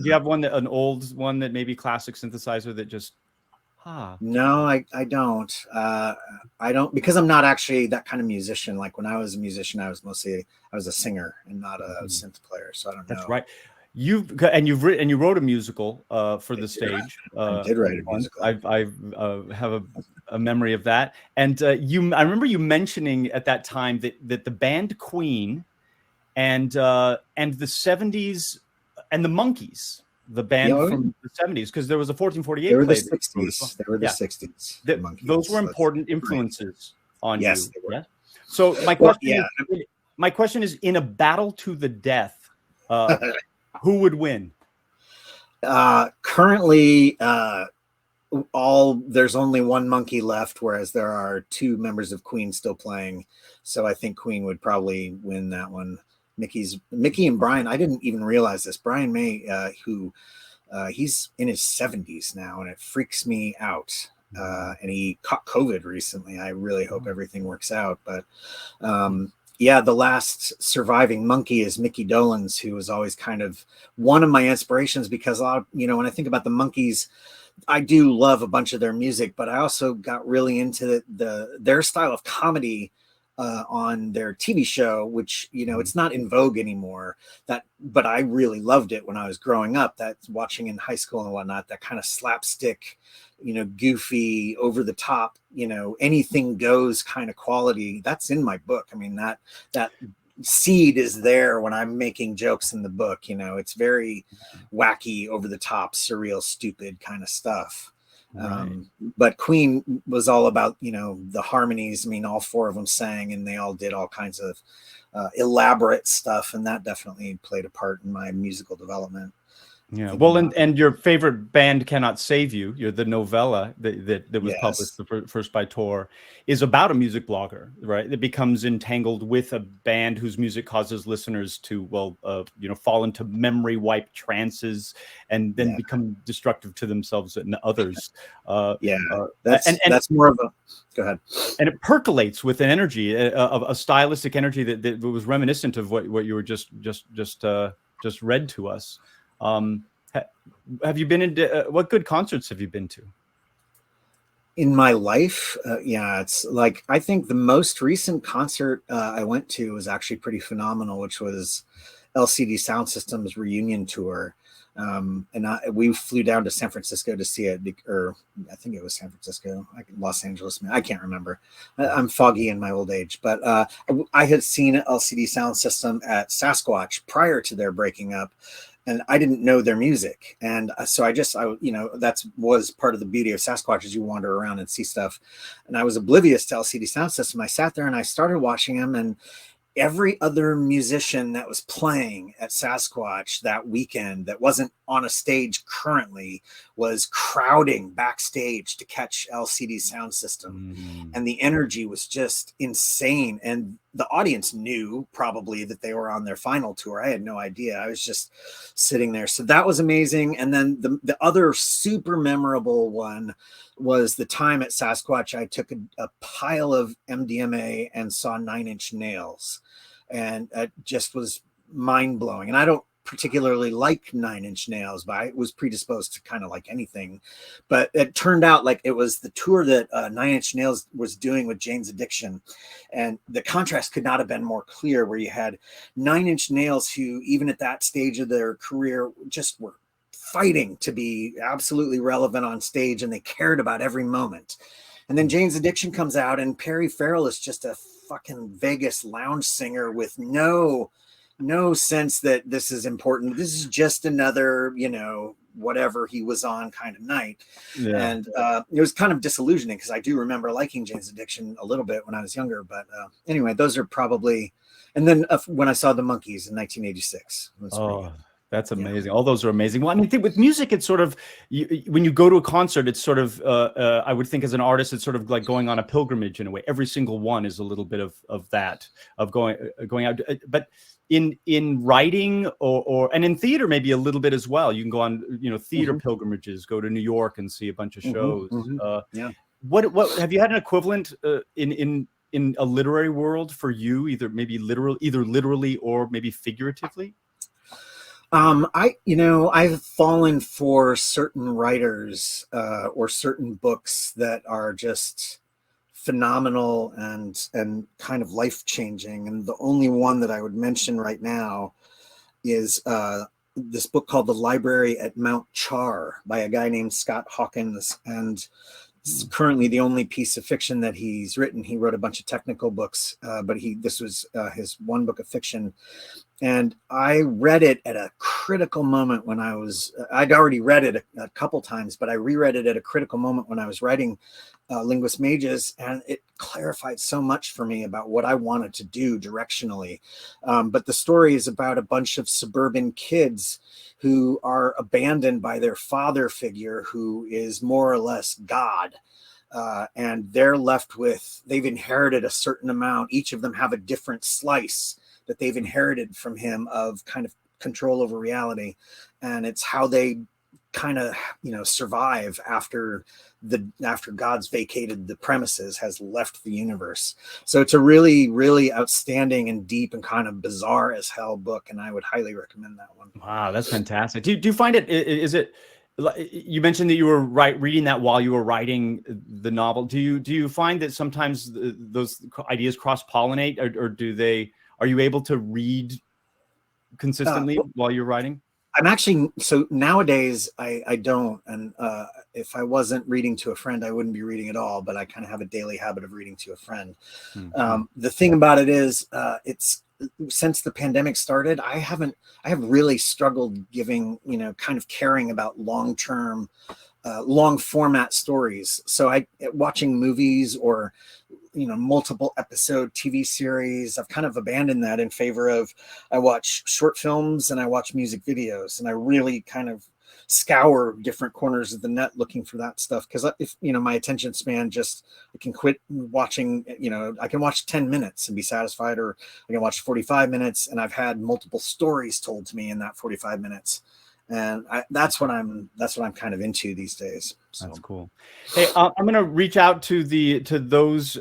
you have an old one that maybe classic synthesizer that just? No, I don't. I don't, because I'm not actually that kind of musician. Like when I was a musician, I was a singer and not a synth player. So I don't know. That's right. You wrote a musical for the stage. I did write a musical. I have a memory of that. And I remember you mentioning at that time that the band Queen and the 70s and the Monkees, the band from the 70s, because there was a 1448. They were the 60s. They were the 60s. Those were important influences on you. Yes, they were. Yeah? So my question is, in a battle to the death, who would win? Currently, there's only one Monkee left, whereas there are two members of Queen still playing. So I think Queen would probably win that one. Mickey and Brian, I didn't even realize this. Brian May, who he's in his 70s now, and it freaks me out. And he caught COVID recently. I really hope everything works out. But yeah, the last surviving Monkee is Mickey Dolenz, who was always kind of one of my inspirations, because a lot of, when I think about the Monkees, I do love a bunch of their music, but I also got really into their style of comedy on their TV show, which, it's not in vogue anymore, but I really loved it when I was growing up, that's watching in high school and whatnot, that kind of slapstick, goofy, over the top, anything goes kind of quality. That's in my book. I mean, that seed is there when I'm making jokes in the book. It's very wacky, over the top, surreal, stupid kind of stuff. Right. But Queen was all about, the harmonies. I mean, all four of them sang, and they all did all kinds of elaborate stuff. And that definitely played a part in my musical development. Yeah. Well, and your favorite band, Cannot Save You, the novella that was published first by Tor, is about a music blogger, right? That becomes entangled with a band whose music causes listeners to, fall into memory wipe trances and then become destructive to themselves and others. That's more of a, go ahead. And it percolates with an energy, a stylistic energy that was reminiscent of what you were just read to us. Have you been into what good concerts have you been to in my life? It's like, I think the most recent concert I went to was actually pretty phenomenal, which was LCD Sound System's reunion tour. We flew down to San Francisco to see it, or I think it was San Francisco, Los Angeles. I can't remember. I'm foggy in my old age, but I had seen LCD Sound System at Sasquatch prior to their breaking up. And I didn't know their music. And so that was part of the beauty of Sasquatch, is you wander around and see stuff. And I was oblivious to LCD Sound System. I sat there and I started watching them, and every other musician that was playing at Sasquatch that weekend that wasn't on a stage currently was crowding backstage to catch LCD Sound System. And the energy was just insane. And the audience knew probably that they were on their final tour. I had no idea. I was just sitting there. So that was amazing. And then the other super memorable one was the time at Sasquatch I took a pile of MDMA and saw Nine Inch Nails. And it just was mind blowing. And I don't particularly like Nine Inch Nails, but I was predisposed to kind of like anything. But it turned out like it was the tour that Nine Inch Nails was doing with Jane's Addiction. And the contrast could not have been more clear, where you had Nine Inch Nails, who even at that stage of their career just were fighting to be absolutely relevant on stage, and they cared about every moment. And then Jane's Addiction comes out, and Perry Farrell is just a fucking Vegas lounge singer with no sense that this is important. This is just another, whatever he was on kind of night. Yeah. And it was kind of disillusioning, because I do remember liking Jane's Addiction a little bit when I was younger. But anyway, those are probably, and then when I saw the Monkees in 1986. That's amazing. All those are amazing. Well, I mean, with music, it's sort of when you go to a concert, it's sort of I would think as an artist, it's sort of like going on a pilgrimage in a way. Every single one is a little bit of that, of going out. But in writing and in theater, maybe a little bit as well. You can go on theater pilgrimages, go to New York and see a bunch of shows. Yeah. What have you had an equivalent in a literary world for you? Either literally or maybe figuratively. I've fallen for certain writers or certain books that are just phenomenal and kind of life-changing. And the only one that I would mention right now is this book called The Library at Mount Char by a guy named Scott Hawkins. And it's currently the only piece of fiction that he's written. He wrote a bunch of technical books, but this was his one book of fiction. And I read it at a critical moment when I'd already read it a couple times, but I reread it at a critical moment when I was writing Linguist Mages, and it clarified so much for me about what I wanted to do directionally. But the story is about a bunch of suburban kids who are abandoned by their father figure, who is more or less God. And they've inherited a certain amount. Each of them have a different slice that they've inherited from him of kind of control over reality. And it's how they kind of, survive after God's vacated the premises, has left the universe. So it's a really, really outstanding and deep and kind of bizarre as hell book. And I would highly recommend that one. Wow, that's fantastic. Do you find you mentioned that you were reading that while you were writing the novel. Do you find that sometimes those ideas cross-pollinate, or are you able to read consistently while you're writing? I'm actually, so nowadays I don't. And if I wasn't reading to a friend, I wouldn't be reading at all, but I kind of have a daily habit of reading to a friend. The thing about it is it's, since the pandemic started, I have really struggled giving, kind of caring about long-term, long format stories. So watching movies or, multiple episode TV series, I've kind of abandoned that in favor of, I watch short films and I watch music videos, and I really kind of scour different corners of the net looking for that stuff. Because if my attention span I can quit watching, I can watch 10 minutes and be satisfied, or I can watch 45 minutes and I've had multiple stories told to me in that 45 minutes. And that's what I'm kind of into these days. So. That's cool. Hey, I'm going to reach out to those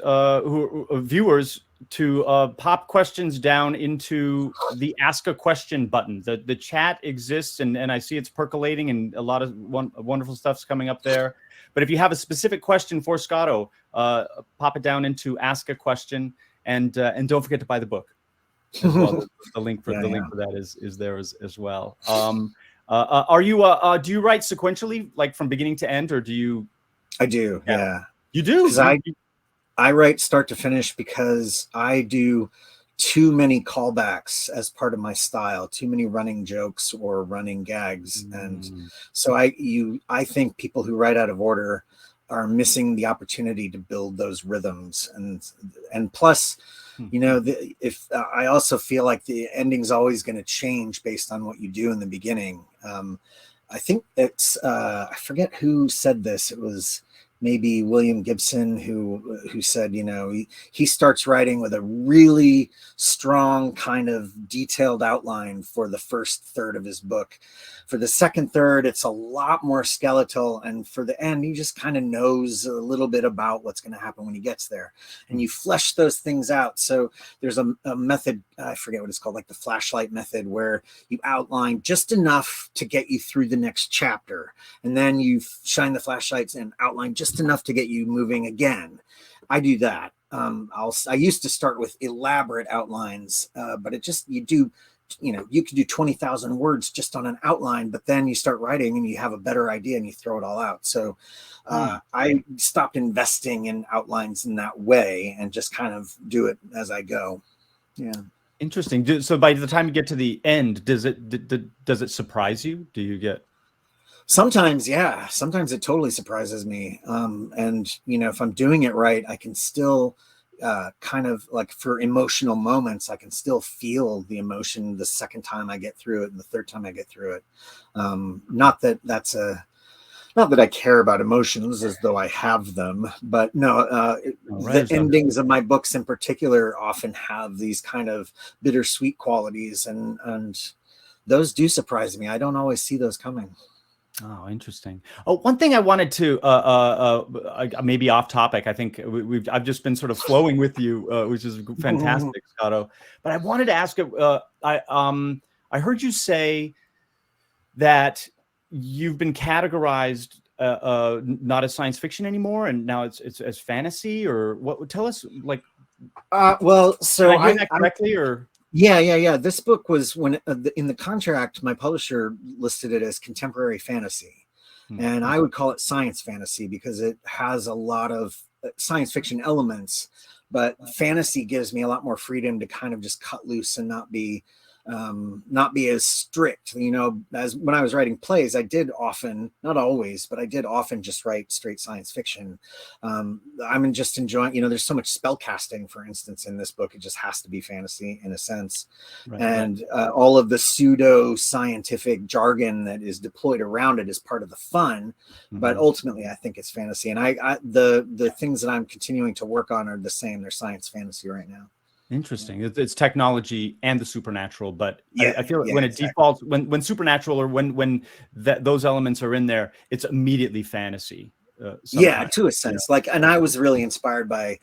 viewers to pop questions down into the Ask a Question button. The chat exists, and I see it's percolating, and a lot of wonderful stuff's coming up there. But if you have a specific question for Scotto, pop it down into Ask a Question, and don't forget to buy the book as well. The link for that is there as well. Are you do you write sequentially, like from beginning to end, or do you? I do. Yeah. You do? Because I write start to finish, because I do too many callbacks as part of my style, too many running jokes or running gags. And so I think people who write out of order are missing the opportunity to build those rhythms. And plus, I also feel like the ending's always going to change based on what you do in the beginning. I think it's I forget who said this. It was maybe William Gibson who said, he starts writing with a really strong kind of detailed outline for the first third of his book. For the second third, it's a lot more skeletal. And for the end, he just kind of knows a little bit about what's going to happen when he gets there. And you flesh those things out. So there's a method, I forget what it's called, like the flashlight method, where you outline just enough to get you through the next chapter. And then you shine the flashlights and outline just enough to get you moving again. I do that. I used to start with elaborate outlines, but you could do 20,000 words just on an outline, but then you start writing and you have a better idea and you throw it all out. So I stopped investing in outlines in that way and just kind of do it as I go. Yeah. Interesting. So by the time you get to the end, does it surprise you? Do you get? Sometimes, yeah. Sometimes it totally surprises me. And if I'm doing it right, I can still kind of like for emotional moments, I can still feel the emotion the second time I get through it and the third time I get through it. Not that I care about emotions as though I have them, but no, the endings of my books in particular often have these kind of bittersweet qualities, and those do surprise me. I don't always see those coming. Oh, interesting. Oh, one thing I wanted to maybe off topic. I think I've just been sort of flowing with you, which is fantastic, Scotto. But I wanted to ask. I heard you say that you've been categorized not as science fiction anymore, and now it's as fantasy, or what? Tell us, like. Well, so did I hear that correctly, or? Yeah. This book was when in the contract, my publisher listed it as contemporary fantasy, and I would call it science fantasy because it has a lot of science fiction elements, but fantasy gives me a lot more freedom to kind of just cut loose and not be as strict. As when I was writing plays, I did often, not always, but I did often just write straight science fiction. I'm just enjoying, there's so much spell casting, for instance, in this book. It just has to be fantasy in a sense. All of the pseudo scientific jargon that is deployed around it is part of the fun, but ultimately I think it's fantasy. And the things that I'm continuing to work on are the same. They're science fantasy right now. Interesting. It's technology and the supernatural, but I feel when it defaults, when supernatural or when those elements are in there, it's immediately fantasy. To a sense. And I was really inspired by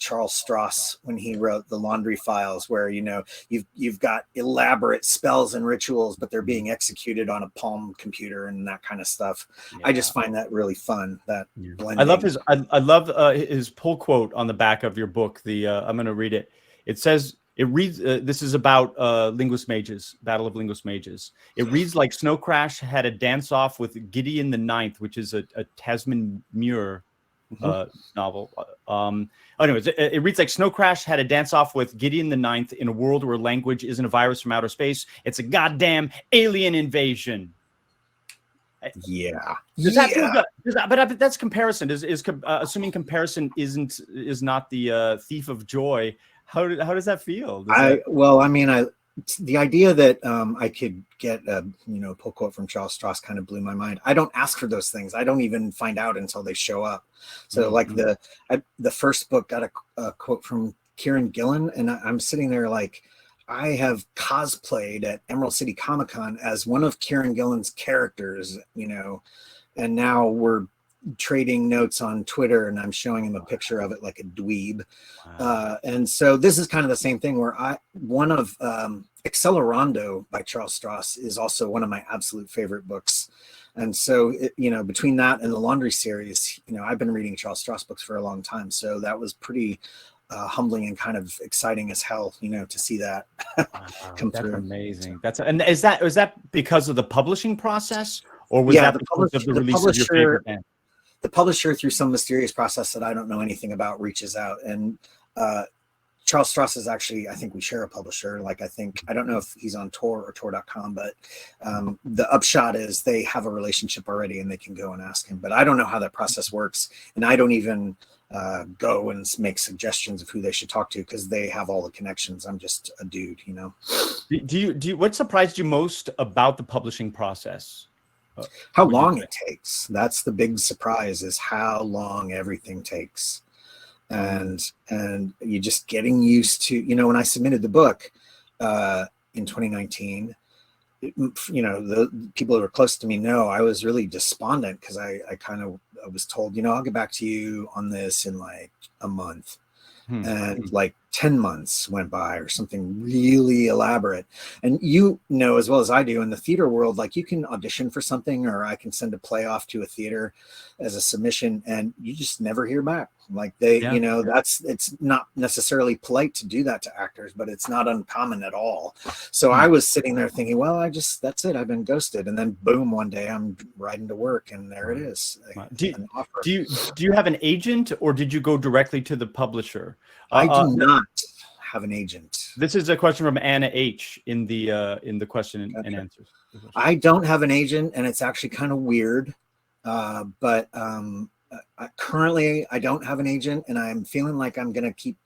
Charles Stross when he wrote the Laundry Files, where you've got elaborate spells and rituals, but they're being executed on a Palm computer and that kind of stuff. I just find that really fun. That blending. I love his pull quote on the back of your book. I'm going to read it. It says, it reads, this is about Linguist Mages, Battle of Linguist Mages. It reads like Snow Crash had a dance-off with Gideon the Ninth, which is a Tasman Muir novel. Anyways, it reads like Snow Crash had a dance-off with Gideon the Ninth in a world where language isn't a virus from outer space. It's a goddamn alien invasion. Yeah. Does that feel good? But that's comparison. Is assuming comparison is not the thief of joy. How does that feel? The idea that I could get a pull quote from Charles Stross kind of blew my mind. I don't ask for those things. I don't even find out until they show up. So the first book got a quote from Kieran Gillen, and I'm sitting there like, I have cosplayed at Emerald City Comic-Con as one of Kieran Gillen's characters, and now we're trading notes on Twitter, and I'm showing him a picture of it like a dweeb. Wow. And so this is kind of the same thing where one of Accelerando by Charles Stross is also one of my absolute favorite books. And so, between that and the Laundry series, I've been reading Charles Stross books for a long time. So that was pretty humbling and kind of exciting as hell, to see that come through. That's amazing. And is that because of the publishing process, or was that because of the release of your favorite band? The publisher, through some mysterious process that I don't know anything about, reaches out. And Charles Stross is actually, I think we share a publisher. I don't know if he's on Tor or Tor.com, but the upshot is they have a relationship already and they can go and ask him. But I don't know how that process works. And I don't even go and make suggestions of who they should talk to because they have all the connections. I'm just a dude, Do you what surprised you most about the publishing process? How long it takes. That's the big surprise, is how long everything takes. And you're just getting used to, when I submitted the book in 2019, the people who were close to me know I was really despondent because I was told, I'll get back to you on this in like a month. And like 10 months went by or something really elaborate. And as well as I do in the theater world, like you can audition for something, or I can send a play off to a theater as a submission and you just never hear back. Like it's not necessarily polite to do that to actors, but it's not uncommon at all. So I was sitting there thinking, well, that's it. I've been ghosted. And then boom, one day I'm riding to work and there it is. Do you have an agent, or did you go directly to the publisher? I do not have an agent. This is a question from Anna H in the question and answers. I don't have an agent, and it's actually kind of weird. But currently I don't have an agent, and I'm feeling like I'm going to keep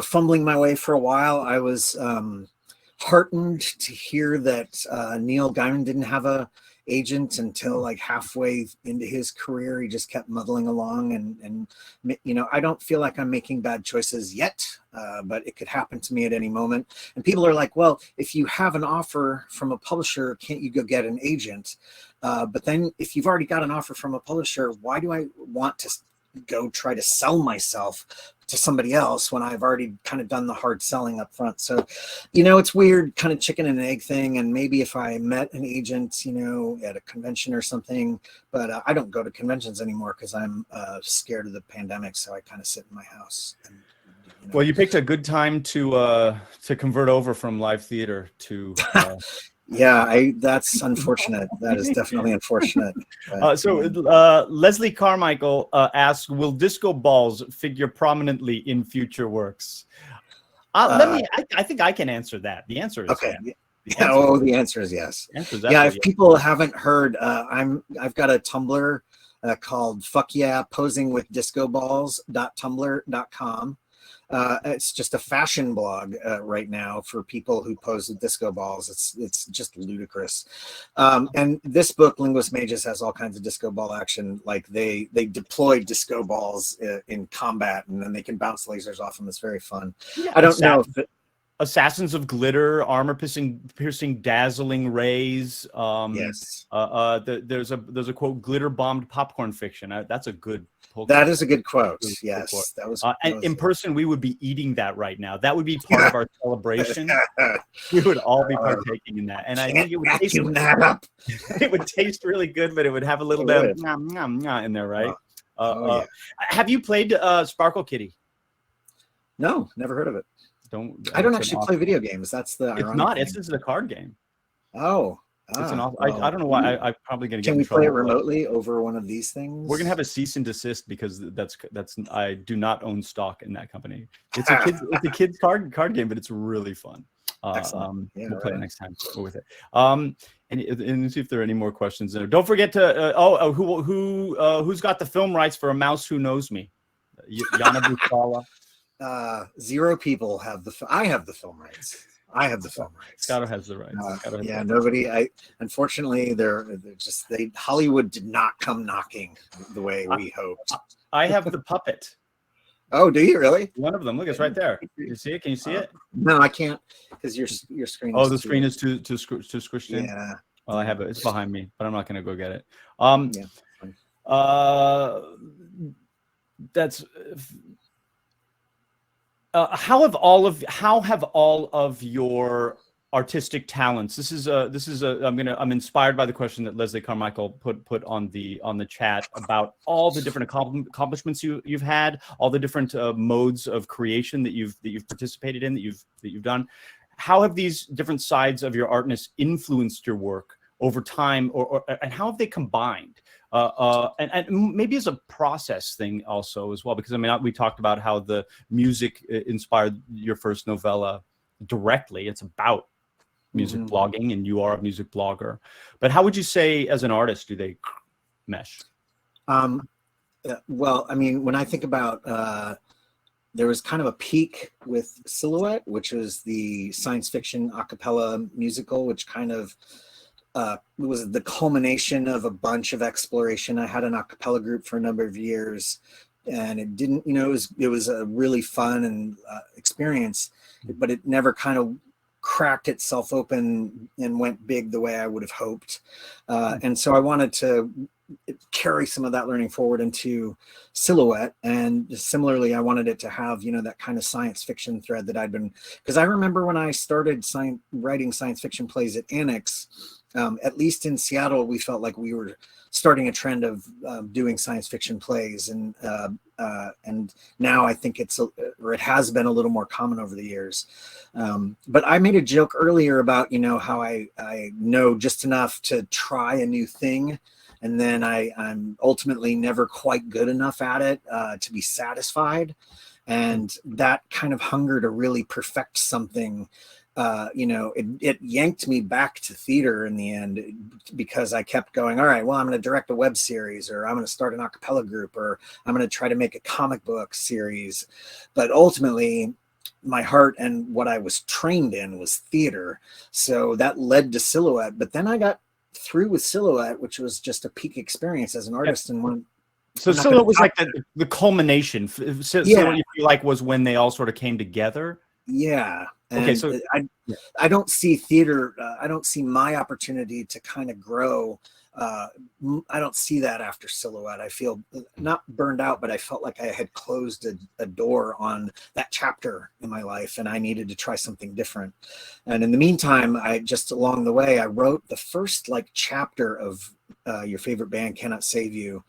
fumbling my way for a while. I was heartened to hear that Neil Gaiman didn't have a agent until like halfway into his career. He just kept muddling along, and I don't feel like I'm making bad choices yet, but it could happen to me at any moment. And people are like, well, if you have an offer from a publisher, can't you go get an agent? But then if you've already got an offer from a publisher, why do I want to go try to sell myself to somebody else when I've already kind of done the hard selling up front? So, it's weird, kind of chicken and egg thing. And maybe if I met an agent, at a convention or something, but I don't go to conventions anymore because I'm scared of the pandemic. So I kind of sit in my house. And, Well, you picked a good time to convert over from live theater to. Yeah, that's unfortunate. That is definitely unfortunate. Leslie Carmichael asks, will disco balls figure prominently in future works? I think I can answer that. The answer is okay. Yeah. The answer is yes. Yeah, if people haven't heard, I've got a Tumblr called fuckyeahposingwithdiscoballs.tumblr.com. It's just a fashion blog right now for people who pose with disco balls. It's just ludicrous. And this book, Linguist Mages, has all kinds of disco ball action. Like they deploy disco balls in combat, and then they can bounce lasers off them. It's very fun. Yeah, I don't know if Assassins of glitter, armor piercing dazzling rays. Yes. There's a quote, glitter bombed popcorn fiction. That's a good. That is a good quote. Yes, that was. And in person, we would be eating that right now. That would be part of our celebration. We would all be partaking in that, and I think it would taste. It would taste really good, but it would have a little bit of in there, right? Yeah. Have you played Sparkle Kitty? No, never heard of it. I don't actually play video games. That's the ironic It's not. thing. It's just a card game. Oh. It's an awesome, I don't know why. I'm probably going to get. Can we play it remotely over one of these things? We're going to have a cease and desist because that's. I do not own stock in that company. It's a kids card game, but it's really fun. Excellent. We'll play it next time. Go with it. And see if there are any more questions there. Don't forget to. Who's got the film rights for A Mouse Who Knows Me? Yana Bufala. 0 people have I have the film rights. I have the film rights. Scotto has the rights. Nobody. Unfortunately, Hollywood did not come knocking the way we hoped. I have the puppet. Oh, do you really? One of them. Look, it's right there. You see it? Can you see it? No, I can't because your screen. Oh, the screen is too squished in. Yeah. Well, I have it. It's behind me, but I'm not going to go get it. That's. How have all of your artistic talents? I'm inspired by the question that Leslie Carmichael put on the chat about all the different accomplishments you've had, all the different modes of creation that you've participated in, that you've done. How have these different sides of your artness influenced your work over time, and how have they combined? And maybe as a process thing also as well, because we talked about how the music inspired your first novella directly. It's about music blogging, and you are a music blogger. But how would you say, as an artist, do they mesh? Well, when I think about there was kind of a peak with Silhouette, which was the science fiction a cappella musical, which kind of it was the culmination of a bunch of exploration. I had an a cappella group for a number of years, and it didn't, it was a really fun and experience, but it never kind of cracked itself open and went big the way I would have hoped. And so I wanted to carry some of that learning forward into Silhouette. And similarly, I wanted it to have, that kind of science fiction thread that because I remember when I started writing science fiction plays at Annex, at least in Seattle, we felt like we were starting a trend of doing science fiction plays, and now I think it has been a little more common over the years. But I made a joke earlier about how I know just enough to try a new thing, and then I'm ultimately never quite good enough at it to be satisfied, and that kind of hunger to really perfect something it yanked me back to theater in the end, because I kept going, all right, well, I'm going to direct a web series, or I'm going to start an a cappella group, or I'm going to try to make a comic book series. But ultimately, my heart and what I was trained in was theater. So that led to Silhouette. But then I got through with Silhouette, which was just a peak experience as an artist. Yep. And when So Silhouette was like the culmination. Silhouette, you feel like, was when they all sort of came together. Yeah. And okay, so I don't see theater. I don't see my opportunity to kind of grow. I don't see that after Silhouette. I feel not burned out, but I felt like I had closed a door on that chapter in my life, and I needed to try something different. And in the meantime, I just along the way, I wrote the first chapter of Your Favorite Band Cannot Save You,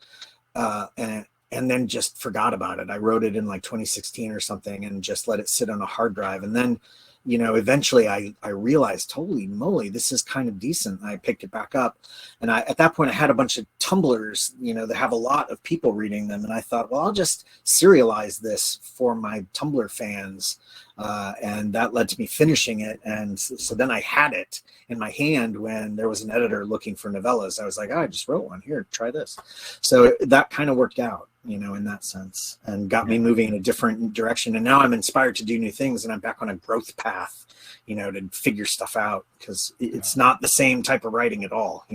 and then just forgot about it. I wrote it in 2016 or something, and just let it sit on a hard drive. And then, eventually I realized, holy moly, this is kind of decent. I picked it back up, and at that point I had a bunch of Tumblrs, that have a lot of people reading them. And I thought, well, I'll just serialize this for my Tumblr fans. And that led to me finishing it. And so then I had it in my hand when there was an editor looking for novellas. I was like, I just wrote one, here, try this. So that kind of worked out, in that sense, and got me moving in a different direction. And now I'm inspired to do new things, and I'm back on a growth path, to figure stuff out, because it's not the same type of writing at all,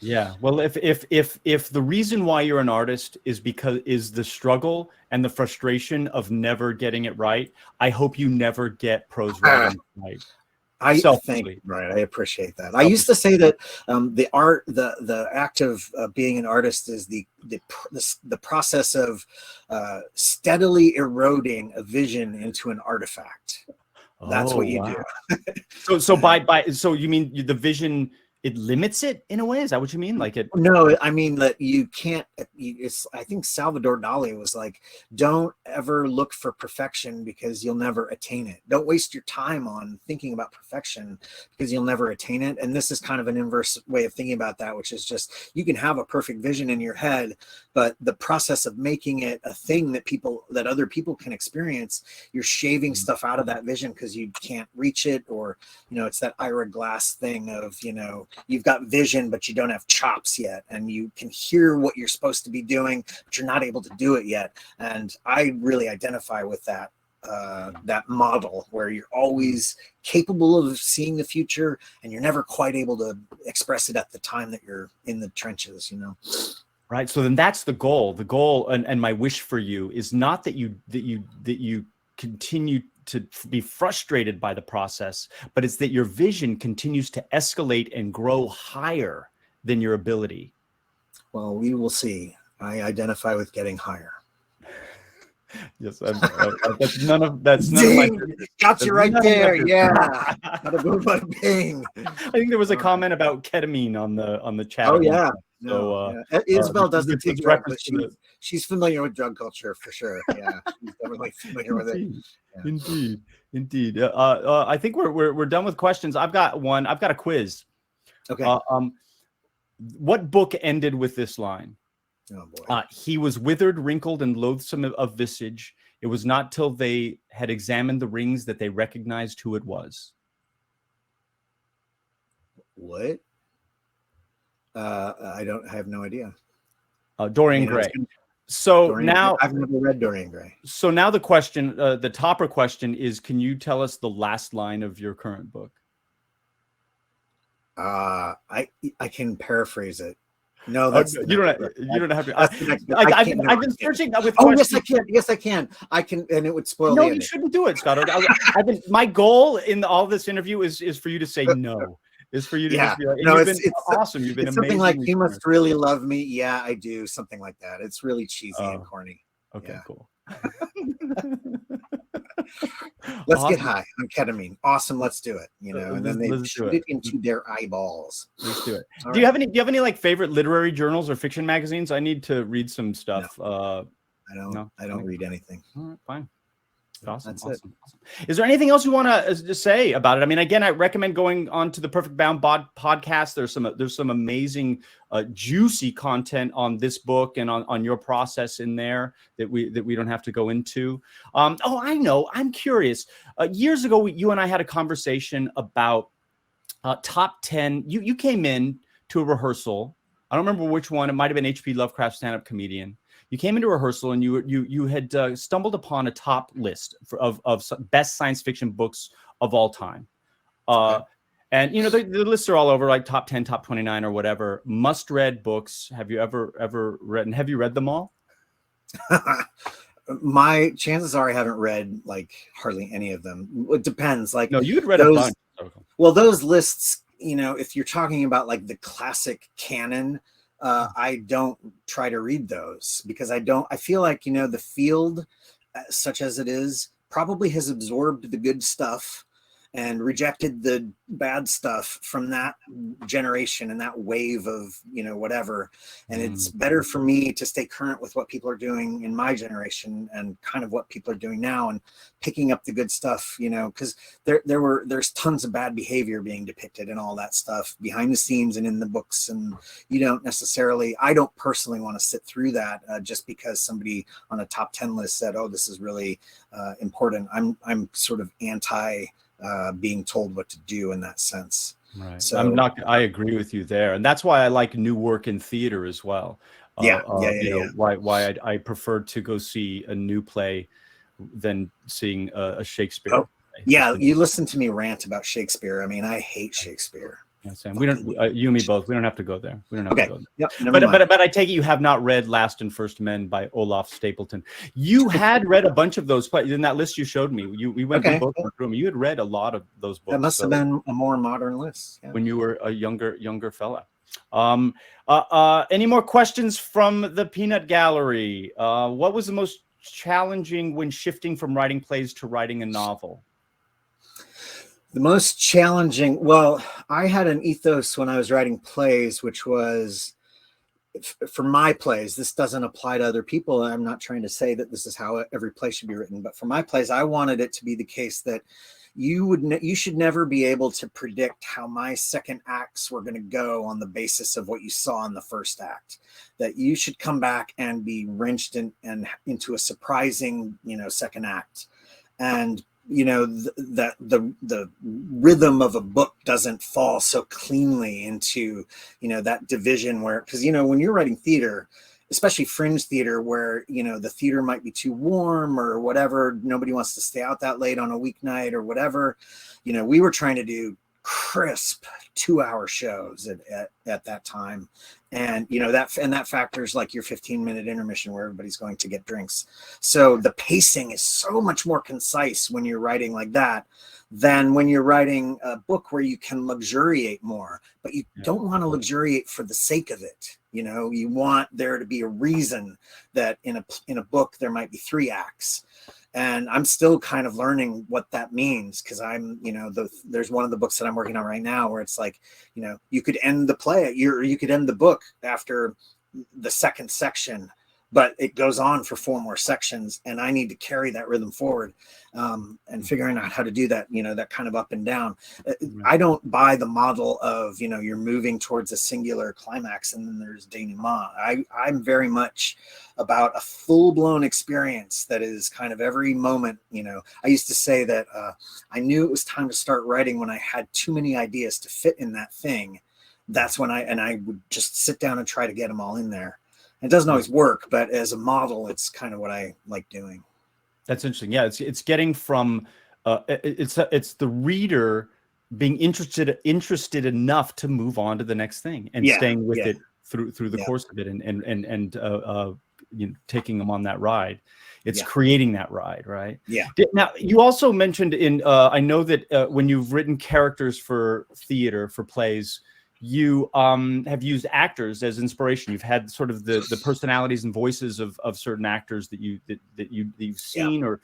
Yeah. Well, if the reason why you're an artist is the struggle and the frustration of never getting it right, I hope you never get prose writing right. I think, right. I appreciate that. I used to say that the act of being an artist is the process of steadily eroding a vision into an artifact. That's what you do. So you mean the vision, it limits it in a way? Is that what you mean? No, I mean that you can't. I think Salvador Dali was like, don't ever look for perfection, because you'll never attain it. Don't waste your time on thinking about perfection, because you'll never attain it. And this is kind of an inverse way of thinking about that, which is just, you can have a perfect vision in your head, but the process of making it a thing that other people can experience, you're shaving stuff out of that vision because you can't reach it. Or, it's that Ira Glass thing of, you've got vision, but you don't have chops yet, and you can hear what you're supposed to be doing, but you're not able to do it yet. And I really identify with that model, where you're always capable of seeing the future, and you're never quite able to express it at the time that you're in the trenches, Right. So then that's the goal. The goal and my wish for you is not that you continue to be frustrated by the process, but it's that your vision continues to escalate and grow higher than your ability. Well, we will see. I identify with getting higher. Yes, that's none of my got you right there. Yeah, bada boom, bada bing. I think there was a comment about ketamine on the chat. Oh yeah. So Isabel doesn't take drugs, but she's familiar with drug culture for sure. Yeah, she's definitely familiar with it. Yeah. Indeed. I think we're done with questions. I've got one. I've got a quiz. Okay. What book ended with this line? Oh boy. He was withered, wrinkled, and loathsome of visage. It was not till they had examined the rings that they recognized who it was. What? I have no idea. Dorian Gray. So now I've never read Dorian Gray. So now the question, the topper question is, can you tell us the last line of your current book? I can paraphrase it. No, that's you don't have to. I've been searching with questions. Yes, I can. I can, and it would spoil. No, you shouldn't do it, Scott. My goal in all this interview is for you to say no. Is for you to just be like, no, it's awesome. You've been amazing. Something like, you must really love me. Yeah, I do. Something like that. It's really cheesy and corny. Okay, cool. Let's get high on ketamine. Awesome. Let's do it. And then they shoot it into their eyeballs. Let's do it. Do you have any like favorite literary journals or fiction magazines? I need to read some stuff. No. I don't read anything. All right, fine. Awesome. That's Awesome. Is there anything else you want to say about it? I mean, again, I recommend going on to the Perfect Bound podcast. There's some amazing, juicy content on this book and on your process in there that we don't have to go into. Oh, I know. I'm curious. Years ago, you and I had a conversation about top 10. You came in to a rehearsal. I don't remember which one. It might have been H.P. Lovecraft, stand-up comedian. You came into rehearsal and you had stumbled upon a top list of best science fiction books of all time. Okay. And you know the lists are all over, like top 10, top 29 or whatever. Must-read books. Have you ever read, and have you read them all? My chances are I haven't read like hardly any of them. It depends. Like, no, you had read a bunch. Well, those lists, you know, if you're talking about like the classic canon, I don't try to read those because I feel like, you know, the field, such as it is, probably has absorbed the good stuff and rejected the bad stuff from that generation and that wave of, you know, whatever. And it's better for me to stay current with what people are doing in my generation and kind of what people are doing now and picking up the good stuff, you know, because there's tons of bad behavior being depicted and all that stuff behind the scenes and in the books. And I don't personally want to sit through that just because somebody on a top 10 list said, oh, this is really important. I'm sort of anti being told what to do in that sense. Right. So I agree with you there. And that's why I like new work in theater as well. Why I prefer to go see a new play than seeing a Shakespeare. Oh, yeah. You listen to me rant about Shakespeare. I mean, I hate Shakespeare. Yeah, Sam, we don't, you and me both, we don't have to go there. We don't have to go there. Yep, but I take it you have not read Last and First Men by Olaf Stapleton. You had read a bunch of those plays in that list you showed me. We went through both of them. You had read a lot of those books. That must have been a more modern list. When you were a younger fella. Any more questions from the Peanut Gallery? What was the most challenging when shifting from writing plays to writing a novel? The most challenging, well, I had an ethos when I was writing plays, which was, for my plays, this doesn't apply to other people. I'm not trying to say that this is how every play should be written, but for my plays, I wanted it to be the case that you should never be able to predict how my second acts were going to go on the basis of what you saw in the first act. That you should come back and be wrenched into a surprising, you know, second act. And you know, that the rhythm of a book doesn't fall so cleanly into, you know, that division where, because, you know, when you're writing theater, especially fringe theater where, you know, the theater might be too warm or whatever, nobody wants to stay out that late on a weeknight or whatever, you know, we were trying to do crisp 2-hour shows at that time. And, you know, that factors like your 15-minute intermission where everybody's going to get drinks. So the pacing is so much more concise when you're writing like that than when you're writing a book where you can luxuriate more, but you don't want to luxuriate for the sake of it. You know, you want there to be a reason that in a book, there might be 3 acts. And I'm still kind of learning what that means because I'm, you know, there's one of the books that I'm working on right now where it's like, you know, you could end the play, you could end the book after the second section, but it goes on for 4 more sections, and I need to carry that rhythm forward. And figuring out how to do that, you know, that kind of up and down. I don't buy the model of, you know, you're moving towards a singular climax and then there's denouement. I'm very much about a full-blown experience that is kind of every moment. You know, I used to say that I knew it was time to start writing when I had too many ideas to fit in that thing. That's when I would just sit down and try to get them all in there. It doesn't always work, but as a model, it's kind of what I like doing. That's interesting. Yeah, it's getting from it's the reader being interested enough to move on to the next thing and staying with it through the course of it and you know, taking them on that ride. It's creating that ride, right? Yeah. Now, you also mentioned I know that when you've written characters for theater, for plays, you have used actors as inspiration. You've had sort of the personalities and voices of certain actors that you've seen or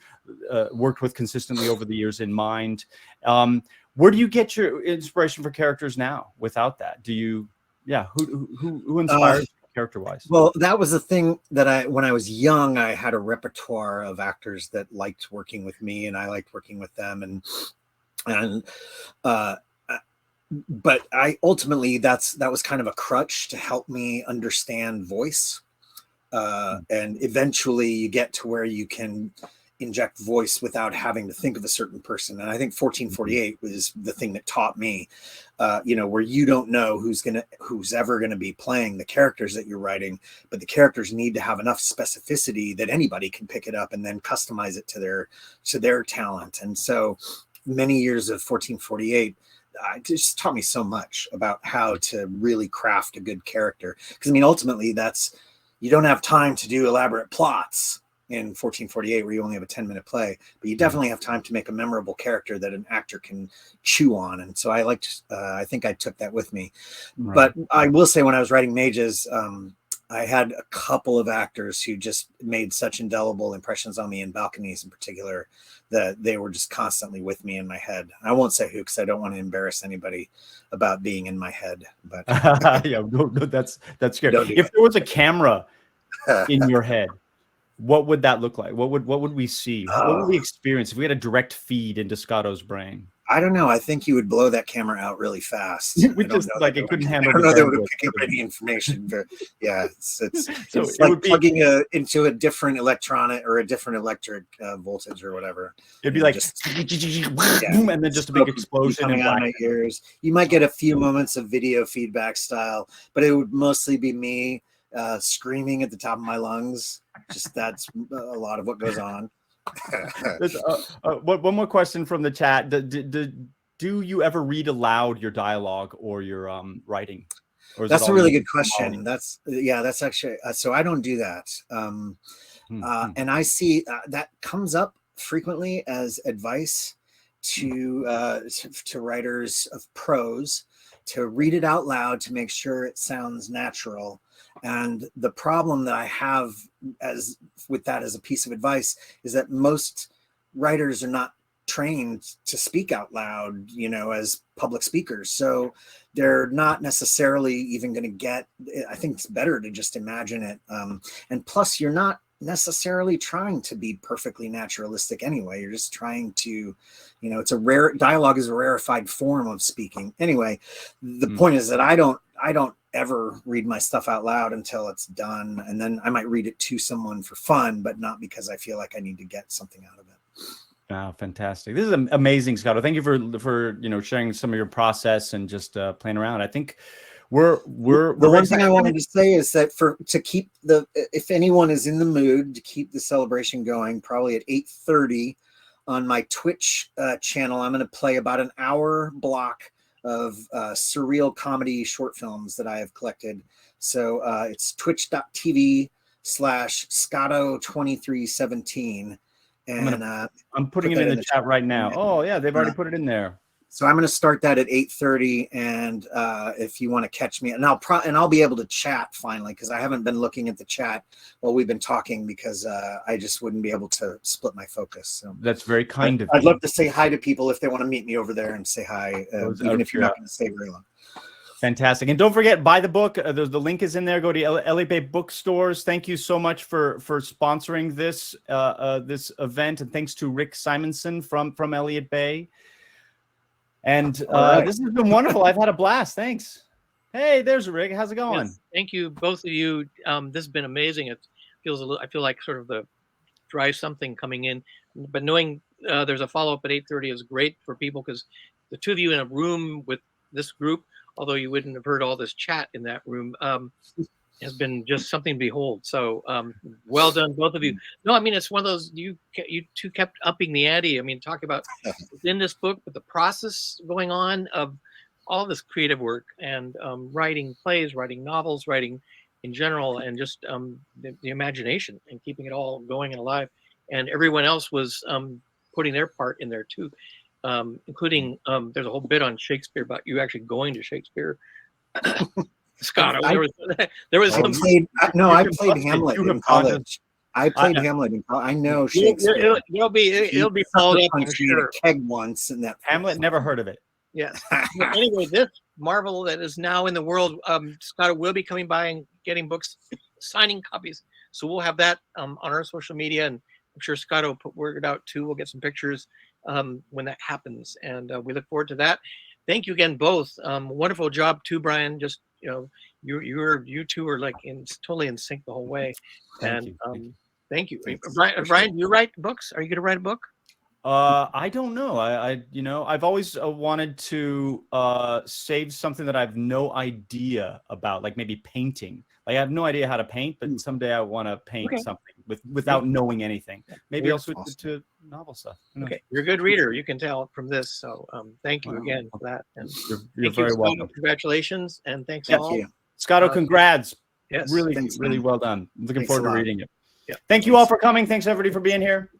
worked with consistently over the years in mind. Where do you get your inspiration for characters now? Without that, do you? Yeah, who inspires character-wise? Well, that was the thing that when I was young, I had a repertoire of actors that liked working with me, and I liked working with them, and but I ultimately that was kind of a crutch to help me understand voice, and eventually you get to where you can inject voice without having to think of a certain person. And I think 1448 was the thing that taught me, where you don't know who's ever gonna be playing the characters that you're writing, but the characters need to have enough specificity that anybody can pick it up and then customize it to their talent. And so many years of 1448 just taught me so much about how to really craft a good character. Because I mean, ultimately, you don't have time to do elaborate plots in 1448 where you only have a 10-minute play, but you definitely have time to make a memorable character that an actor can chew on. And so I think I took that with me. Right. But I will say, when I was writing Mages, I had a couple of actors who just made such indelible impressions on me, in Balconies in particular, that they were just constantly with me in my head. I won't say who, because I don't want to embarrass anybody about being in my head. But yeah, no, that's good. If there was a camera in your head, what would that look like? What would we see? What would we experience if we had a direct feed into Scotto's brain? I don't know. I think you would blow that camera out really fast. We just like it couldn't handle. I don't know that it would pick up any information. But yeah, it's like plugging into a different electronic or a different electric voltage or whatever. It'd be like just boom, and then just a big explosion coming out of my ears. You might get a few moments of video feedback style, but it would mostly be me screaming at the top of my lungs. Just that's a lot of what goes on. One more question from the chat. Do you ever read aloud your dialogue or your writing? Or that's a really good question. That's actually so I don't do that. And I see that comes up frequently as advice to writers of prose, to read it out loud to make sure it sounds natural. And the problem that I have with that as a piece of advice is that most writers are not trained to speak out loud, as public speakers. So they're not necessarily even going to get, I think it's better to just imagine it. And plus, you're not necessarily trying to be perfectly naturalistic anyway. You're just trying to, dialogue is a rarefied form of speaking. Anyway, the point is that I don't ever read my stuff out loud until it's done, and then I might read it to someone for fun, but not because I feel like I need to get something out of it. Oh, fantastic! This is amazing, Scotto. Thank you for sharing some of your process and just playing around. I think we're the one thing I wanted to say is that to keep if anyone is in the mood to keep the celebration going, probably at 8:30 on my Twitch channel, I'm going to play about an hour block of surreal comedy short films that I have collected. So it's twitch.tv/Scotto2317. And I'm putting it in the chat right now. Oh yeah, they've already put it in there. So I'm going to start that at 8:30, and if you want to catch me, and I'll be able to chat finally, because I haven't been looking at the chat while we've been talking, because I just wouldn't be able to split my focus. So that's very kind of you. I'd love to say hi to people if they want to meet me over there and say hi, even if you're not going to stay very long. Fantastic. And don't forget, buy the book. The link is in there. Go to Elliott Bay bookstores. Thank you so much for sponsoring this this event, and thanks to Rick Simonson from Elliott Bay. And this has been wonderful. I've had a blast. Thanks. Hey, there's Rick. How's it going? Yes, thank you, both of you. This has been amazing. It feels I feel like sort of the dry something coming in, but knowing there's a follow-up at 8:30 is great for people, because the two of you in a room with this group, although you wouldn't have heard all this chat in that room, has been just something to behold. So well done, both of you. No, I mean, it's one of those, you two kept upping the ante. I mean, talk about within this book, but the process going on of all this creative work and writing plays, writing novels, writing in general, and just the imagination and keeping it all going and alive. And everyone else was putting their part in there too, including there's a whole bit on Shakespeare about you actually going to Shakespeare. Scotto, there was some. I played Hamlet in college. I played Hamlet in college. I know Shakespeare. It'll be followed up. I'm sure. A keg once, and that Hamlet. Never heard of it. Yeah. Anyway, marvel that is now in the world. Scotto will be coming by and getting books, signing copies. So we'll have that on our social media, and I'm sure Scotto will put word out too. We'll get some pictures when that happens, and we look forward to that. Thank you again, both. Wonderful job too, Brian. Just you two are like totally in sync the whole way. Thank you. Brian, do you write books? Are you going to write a book? I don't know. I've always wanted to save something that I have no idea about, like maybe painting. Like I have no idea how to paint, but someday I want to paint something without knowing anything. Maybe I'll switch it to novel stuff. Okay, you're a good reader. You can tell from this. So thank you again for that. And you're very welcome. Congratulations, and thanks Thank all. you. Scotto, congrats. Yes, really, thanks, really well done. Looking Thanks forward to reading it. Yeah. Thank you all for coming. Thanks everybody for being here.